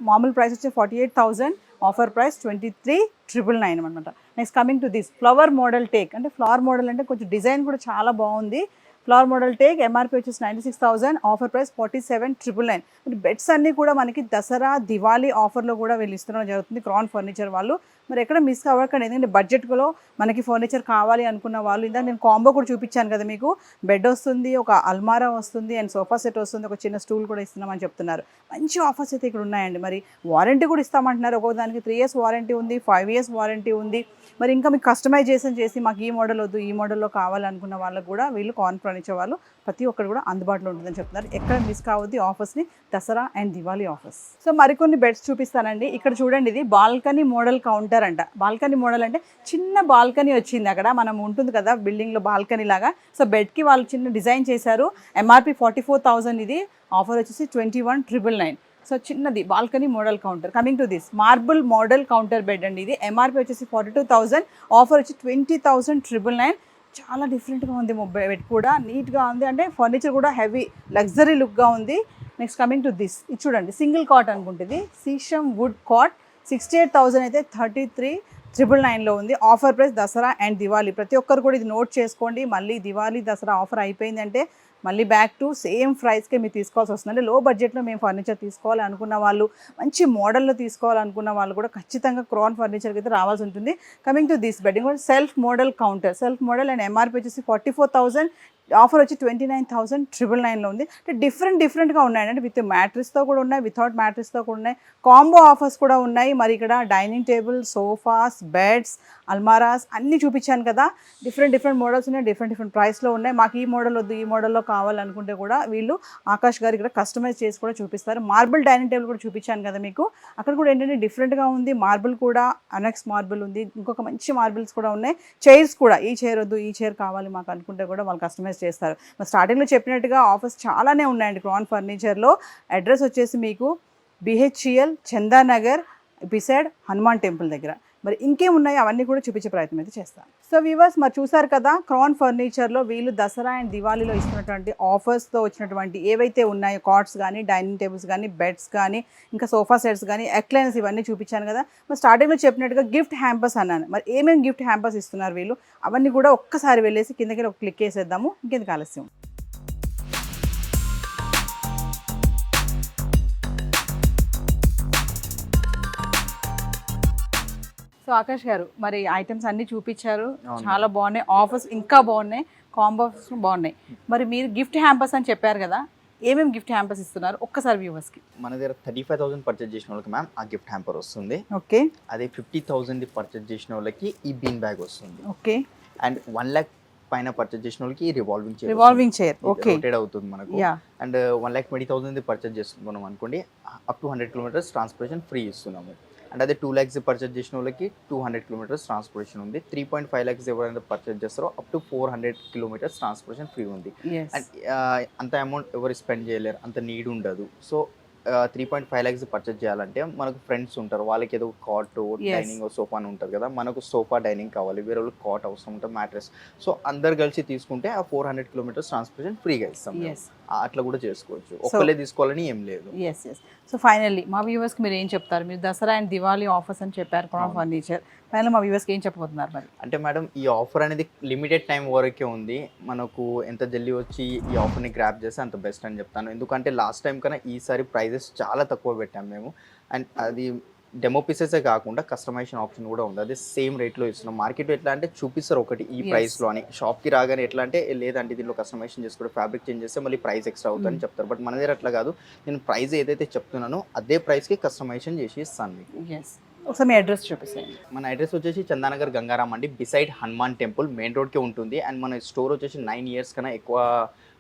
మామూలు ప్రైస్ వచ్చి 48,000, ఆఫర్ ప్రైస్ 23,999 అనమాట. Next coming to this flower model take. అంటే ఫ్లవర్ మోడల్ అంటే కొంచెం డిజైన్ కూడా చాలా బాగుంది. ఫ్లవర్ మోడల్ టేక్ ఎంఆర్పి వచ్చేసి 96,000, ఆఫర్ ప్రైస్ 47,999. మరి బెడ్స్ అన్నీ కూడా మనకి దసరా దివాళీ ఆఫర్లో కూడా వీళ్ళు ఇస్తడం జరుగుతుంది క్రాన్ ఫర్నిచర్ వాళ్ళు. మరి ఎక్కడ మిస్ అవ్వకండి, ఎందుకంటే బడ్జెట్లో మనకి ఫర్నిచర్ కావాలి అనుకున్న వాళ్ళు. ఇందాక నేను కాంబో కూడా చూపించాను కదా మీకు, బెడ్ వస్తుంది, ఒక అల్మారా వస్తుంది, అండ్ సోఫా సెట్ వస్తుంది, ఒక చిన్న స్టూల్ కూడా ఇస్తున్నామని చెప్తున్నారు. మంచి ఆఫర్స్ అయితే ఇక్కడ ఉన్నాయండి. మరి వారంటీ కూడా ఇస్తామంటున్నారు. ఒక్కొక్క దానికి 3 years వారంటీ ఉంది, 5 years వారంటీ ఉంది. మరి ఇంకా మీకు కస్టమైజేషన్ చేసి మాకు ఈ మోడల్ వద్దు, ఈ మోడల్లో కావాలనుకున్న వాళ్ళకు కూడా వీళ్ళు కార్న్ ఫర్నిచర్ వాళ్ళు ప్రతి ఒక్కరు కూడా అందుబాటులో ఉంటుందని చెప్తున్నారు. ఎక్కడ మిస్ కావద్దు ఆఫర్స్ని, Dasara and Diwali offers. So మరికొన్ని బెడ్స్ చూపిస్తానండి. ఇక్కడ చూడండి, ఇది బాల్కనీ మోడల్ కౌంటర్ అంట. బాల్కనీ మోడల్ అంటే చిన్న బాల్కనీ వచ్చింది అక్కడ, మనం ఉంటుంది కదా బిల్డింగ్లో బాల్కనీ లాగా. సో బెడ్కి వాళ్ళు చిన్న డిజైన్ చేశారు. ఎంఆర్పి 44,000, ఇది ఆఫర్ వచ్చేసి 21,999. సో చిన్నది balcony model counter. Coming to this marble model counter bed అండి. ఇది ఎంఆర్పి వచ్చేసి 42,000, ఆఫర్ వచ్చి 20,999. చాలా డిఫరెంట్గా ఉంది బెడ్ కూడా, నీట్గా ఉంది. అంటే ఫర్నిచర్ కూడా హెవీ లగ్జరీ లుక్గా ఉంది. నెక్స్ట్ కమింగ్ టు దిస్, ఇది చూడండి సింగిల్ కాట్ అనుకుంటుంది, సీషమ్ వుడ్ కాట్. 68,000 అయితే 33,999లో ఉంది. Offer price Dasara and Diwali. ప్రతి ఒక్కరు కూడా ఇది నోట్ చేసుకోండి. మళ్ళీ దివాళీ దసరా ఆఫర్ అయిపోయిందంటే మళ్ళీ బ్యాక్ టు సేమ్ ప్రైస్కే మీరు తీసుకోవాల్సి వస్తుంది. అంటే లో బడ్జెట్లో మేము ఫర్నిచర్ తీసుకోవాలి అనుకున్న వాళ్ళు, మంచి మోడల్లో తీసుకోవాలనుకున్న వాళ్ళు కూడా ఖచ్చితంగా క్రాన్ ఫర్నిచర్కి అయితే రావాల్సి ఉంటుంది. కమింగ్ టు దిస్ బెడ్, ఇంకోటి self model counter. Self model and MRP వచ్చేసి 44,000, ఆఫర్ వచ్చి 29,999లో ఉంది. అంటే డిఫరెంట్గా ఉన్నాయి. అంటే విత్ మ్యాట్రిస్తో కూడా ఉన్నాయి, వితౌట్ మ్యాట్రిస్తో కూడా ఉన్నాయి. కాంబో ఆఫర్స్ కూడా ఉన్నాయి. మరి ఇక్కడ dining table, sofas, beds, almirahs అన్నీ చూపించాను కదా. డిఫరెంట్ మోడల్స్ ఉన్నాయి, డిఫరెంట్ ప్రైస్లో ఉన్నాయి. మాకు ఈ మోడల్ వద్దు, ఈ మోడల్లో కావాలనుకుంటే కూడా వీళ్ళు ఆకాష్ గారు ఇక్కడ కస్టమైజ్ చేసి కూడా చూపిస్తారు. మార్బుల్ డైనింగ్ టేబుల్ కూడా చూపించాను కదా మీకు, అక్కడ కూడా ఏంటంటే డిఫరెంట్గా ఉంది. మార్బుల్ కూడా అనెక్స్ మార్బుల్ ఉంది, ఇంకొక మంచి మార్బుల్స్ కూడా ఉన్నాయి. చైర్స్ కూడా, ఈ చైర్ వద్దు, ఈ చైర్ కావాలి మాకు అనుకుంటే కూడా వాళ్ళు కస్టమైజ్ చేస్తారు. మరి స్టార్టింగ్లో చెప్పినట్టుగా ఆఫర్స్ చాలానే ఉన్నాయండి క్రాన్ ఫర్నిచర్లో. అడ్రస్ వచ్చేసి మీకు BHCL Chandanagar beside Hanuman temple దగ్గర. మరి ఇంకేమున్నాయి అవన్నీ కూడా చూపించే ప్రయత్నం అయితే చేస్తాను. సో వ్యూవర్స్, మరి చూసారు కదా క్రాన్ ఫర్నిచర్లో వీళ్ళు దసరా అండ్ దివాళీలో ఇస్తున్నటువంటి ఆఫర్స్తో వచ్చినటువంటి ఏవైతే ఉన్నాయో కార్డ్స్ కానీ, డైనింగ్ టేబుల్స్ కానీ, బెడ్స్ కానీ, ఇంకా సోఫా సెట్స్ కానీ, ఎక్లైన్స్ ఇవన్నీ చూపించాను కదా. మరి స్టార్టింగ్లో చెప్పినట్టుగా గిఫ్ట్ హ్యాంపర్స్ అన్నాను. మరి ఏమేమి గిఫ్ట్ హ్యాంపర్స్ ఇస్తున్నారు వీళ్ళు, అవన్నీ కూడా ఒక్కసారి వెళ్ళేసి కిందకి ఒక క్లిక్ చేసేద్దాము. ఇంకెందుకు ఆలస్యం. సో ఆకాష్ గారు మరి ఐటమ్స్ అన్ని చూపించారు, అవును. చాలా బాగున్నాయి, ఆఫర్స్ ఇంకా బాగున్నాయి, కాంబోస్ బాగున్నాయి. మరి మీరు గిఫ్ట్ హ్యాంపర్స్ అని చెప్పారు కదా, ఏమేమి గిఫ్ట్ హ్యాంపర్స్ ఇస్తున్నారు ఒక్కసారి వ్యూవర్స్కి? మన దగ్గర 35,000 పర్చేజ్ చేసిన వాళ్ళకి మ్యామ్ ఆ గిఫ్ట్ హ్యాంపర్ వస్తుంది. ఓకే అదే 50,000 పర్చేజ్ చేసిన వాళ్ళకి ఈ బీన్ బ్యాగ్ వస్తుంది. ఓకే. అండ్ 1 lakh పైన పర్చేజ్ చేసిన వాళ్ళకి రివాల్వింగ్ చైర్ ఓకే రొటేట్ అవుతుంది మనకు. యా. అండ్ 1,20,000 పర్చేజ్ చేసుకున్నాం అనుకోండి, up to 100 kilometers transportation free ఇస్తున్నాము. అండ్ అదే 2 lakhs పర్చేజ్ చేసిన వాళ్ళకి 200 kilometers ట్రాన్స్పోర్టేషన్ ఉంది. 3.5 lakhs ఎవరైనా పర్చేజ్ చేస్తారో up to 400 kilometers transportation free ఉంది. అండ్ అంత అమౌంట్ ఎవరు స్పెండ్ చేయలేరు, అంత నీడ్ ఉండదు. సో 3.5 lakhs పర్చేజ్ చేయాలంటే మనకు ఫ్రెండ్స్ ఉంటారు, వాళ్ళకి ఏదో కాట్ డైనింగ్ సోఫా అని ఉంటుంది కదా, మనకు సోఫా డైనింగ్ కావాలి, వేరే వాళ్ళకి కాట్ అవసరం ఉంటుంది, మ్యాట్రెస్. సో అందరు కలిసి తీసుకుంటే ఆ 400 kilometers ట్రాన్స్పోర్టేషన్ ఫ్రీగా ఇస్తాం. అట్లా కూడా చేసుకోవచ్చు, ఒక్కలే తీసుకోవాలని ఏం లేదు. Yes yes. సో ఫైనల్లీ మా వ్యూవర్స్కి మీరు ఏం చెప్తారు? మీరు దసరా అండ్ దివాళీ ఆఫర్స్ అని చెప్పారు క్రౌన్ ఫర్నిచర్, ఫైనల్ మా వ్యూవర్స్కి ఏం చెప్పబోతున్నారు మరి? అంటే మేడం ఈ ఆఫర్ అనేది లిమిటెడ్ టైం వరకే ఉంది. మనకు ఎంత జల్దీ వచ్చి ఈ ఆఫర్ని గ్రాప్ చేస్తే అంత బెస్ట్ అని చెప్తాను. ఎందుకంటే లాస్ట్ టైం కన్నా ఈసారి ప్రైజెస్ చాలా తక్కువ పెట్టాం మేము. అండ్ అది డెమో పీసెసే కాకుండా కస్టమైజేషన్ ఆప్షన్ కూడా ఉంది, అదే సేమ్ రేట్లో ఇస్తున్నాం. మార్కెట్లో ఎట్లా అంటే చూపిస్తారు ఒకటి ఈ ప్రైస్లో అని, షాప్కి రాగానే ఎట్లా అంటే లేదంటే దీంట్లో కస్టమైజేషన్ చేసుకుంటే ఫ్యాబ్రిక్ చేంజ్ చేస్తే మళ్ళీ ప్రైస్ ఎక్స్ట్రా అవుతుందని చెప్తారు. బట్ మన దగ్గర అట్లా కాదు, నేను ప్రైస్ ఏదైతే చెప్తున్నానో అదే ప్రైస్కి కస్టమైజేషన్ చేసి ఇస్తాను మీకు. ఒకసారి మీ అడ్రస్ చూపిస్తాను. మన అడ్రస్ వచ్చేసి చందానగర్ గంగారాం అండి, బిసైడ్ హనుమాన్ టెంపుల్, మెయిన్ రోడ్కే ఉంటుంది. అండ్ మన స్టోర్ వచ్చేసి 9 years కన్నా ఎక్కువ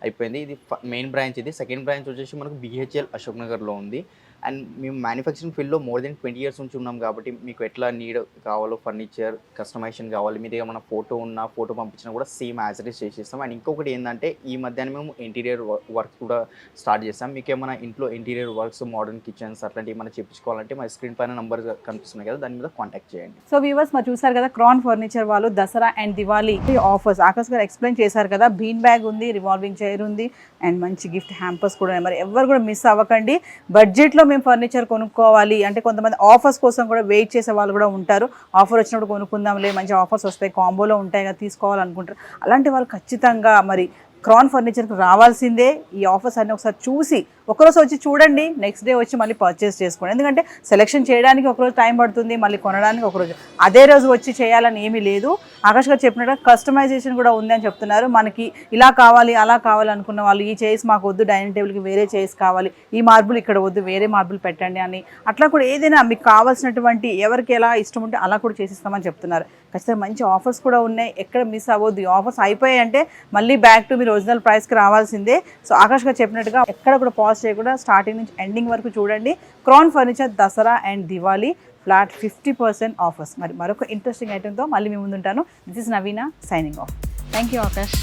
అయిపోయింది. ఇది మెయిన్ బ్రాంచ్, ఇది సెకండ్ బ్రాంచ్ వచ్చేసి మనకు BHL అశోక్ నగర్లో ఉంది. అండ్ మేము మ్యానుఫ్యాక్చరింగ్ ఫీల్డ్లో మోర్ దెన్ 20 years నుంచి ఉన్నాం కాబట్టి మీకు ఎట్లా నీడ్ కావాలో ఫర్నిచర్ కస్టమైజేషన్ కావాలి, మీ దగ్గర మన ఫోటో ఉన్న ఫోటో పంపించినా కూడా సేమ్ యాజ్ ఇట్ ఈస్ చేసిస్తాం. అండ్ ఇంకొకటి ఏంటంటే ఈ మధ్యాహ్నం మేము ఇంటీరియర్ వర్క్ కూడా స్టార్ట్ చేస్తాం. మీకు ఏమైనా ఇంట్లో ఇంటీరియర్ వర్క్స్, మోడర్న్ కిచెన్స్ అట్లాంటివి ఏమైనా చేయించుకోవాలంటే మా స్క్రీన్ పైన నంబర్ కనిపిస్తున్నాయి కదా, దాని మీద కాంటాక్ట్ చేయండి. సో వ్యూవర్స్ మరి చూసారు కదా, క్రౌన్ ఫర్నిచర్ వాళ్ళు దసరా అండ్ దివాళీ ఆఫర్స్ ఆకాష్ గారు ఎక్స్ప్లెయిన్ చేశారు కదా. బీన్ బ్యాగ్ ఉంది, రివాల్వింగ్ చైర్ ఉంది, అండ్ మంచి గిఫ్ట్ హ్యాంపర్స్ కూడా ఉన్నాయి. మరి ఎవరు కూడా మిస్ అవ్వకండి. బడ్జెట్లో మేము ఫర్నిచర్ కొనుక్కోవాలి అంటే కొంతమంది ఆఫర్స్ కోసం కూడా వెయిట్ చేసే వాళ్ళు కూడా ఉంటారు. ఆఫర్ వచ్చినప్పుడు కొనుక్కుందాంలే, మంచి ఆఫర్స్ వస్తాయి, కాంబోలో ఉంటాయి కదా, తీసుకోవాలనుకుంటారు. అలాంటి వాళ్ళు ఖచ్చితంగా మరి క్రౌన్ ఫర్నిచర్కి రావాల్సిందే. ఈ ఆఫర్స్ అన్ని ఒకసారి చూసి ఒకరోజు వచ్చి చూడండి, నెక్స్ట్ డే వచ్చి మళ్ళీ పర్చేస్ చేసుకోండి. ఎందుకంటే సెలెక్షన్ చేయడానికి ఒకరోజు టైం పడుతుంది, మళ్ళీ కొనడానికి ఒకరోజు, అదే రోజు వచ్చి చేయాలని ఏమీ లేదు. ఆకాష్ గారు చెప్పినట్టు కస్టమైజేషన్ కూడా ఉంది అని చెప్తున్నారు. మనకి ఇలా కావాలి అలా కావాలి అనుకున్న వాళ్ళు ఈ చైర్స్ మాకు వద్దు, డైనింగ్ టేబుల్కి వేరే చైర్స్ కావాలి, ఈ మార్బుల్ ఇక్కడ వద్దు, వేరే మార్బుల్ పెట్టండి అని, అట్లా కూడా ఏదైనా మీకు కావాల్సినటువంటి ఎవరికి ఎలా ఇష్టం ఉంటే అలా కూడా చేసిస్తామని చెప్తున్నారు. ఖచ్చితంగా మంచి ఆఫర్స్ కూడా ఉన్నాయి, ఎక్కడ మిస్ అవ్వద్దు. ఈ ఆఫర్స్ అయిపోయాయంటే మళ్ళీ బ్యాక్ టు మీరు ఒరిజినల్ ప్రైస్కి రావాల్సిందే. సో ఆకాష్ గారు చెప్పినట్టుగా ఎక్కడ కూడా పాజ్ చేయకుండా స్టార్టింగ్ నుంచి ఎండింగ్ వరకు చూడండి. Crown furniture Dasara and Diwali flat 50% offers. మరి మరొక ఇంట్రెస్టింగ్ ఐటెంతో మళ్ళీ మీ ముందుంటాను. This is Naveena signing off. Thank you Akash.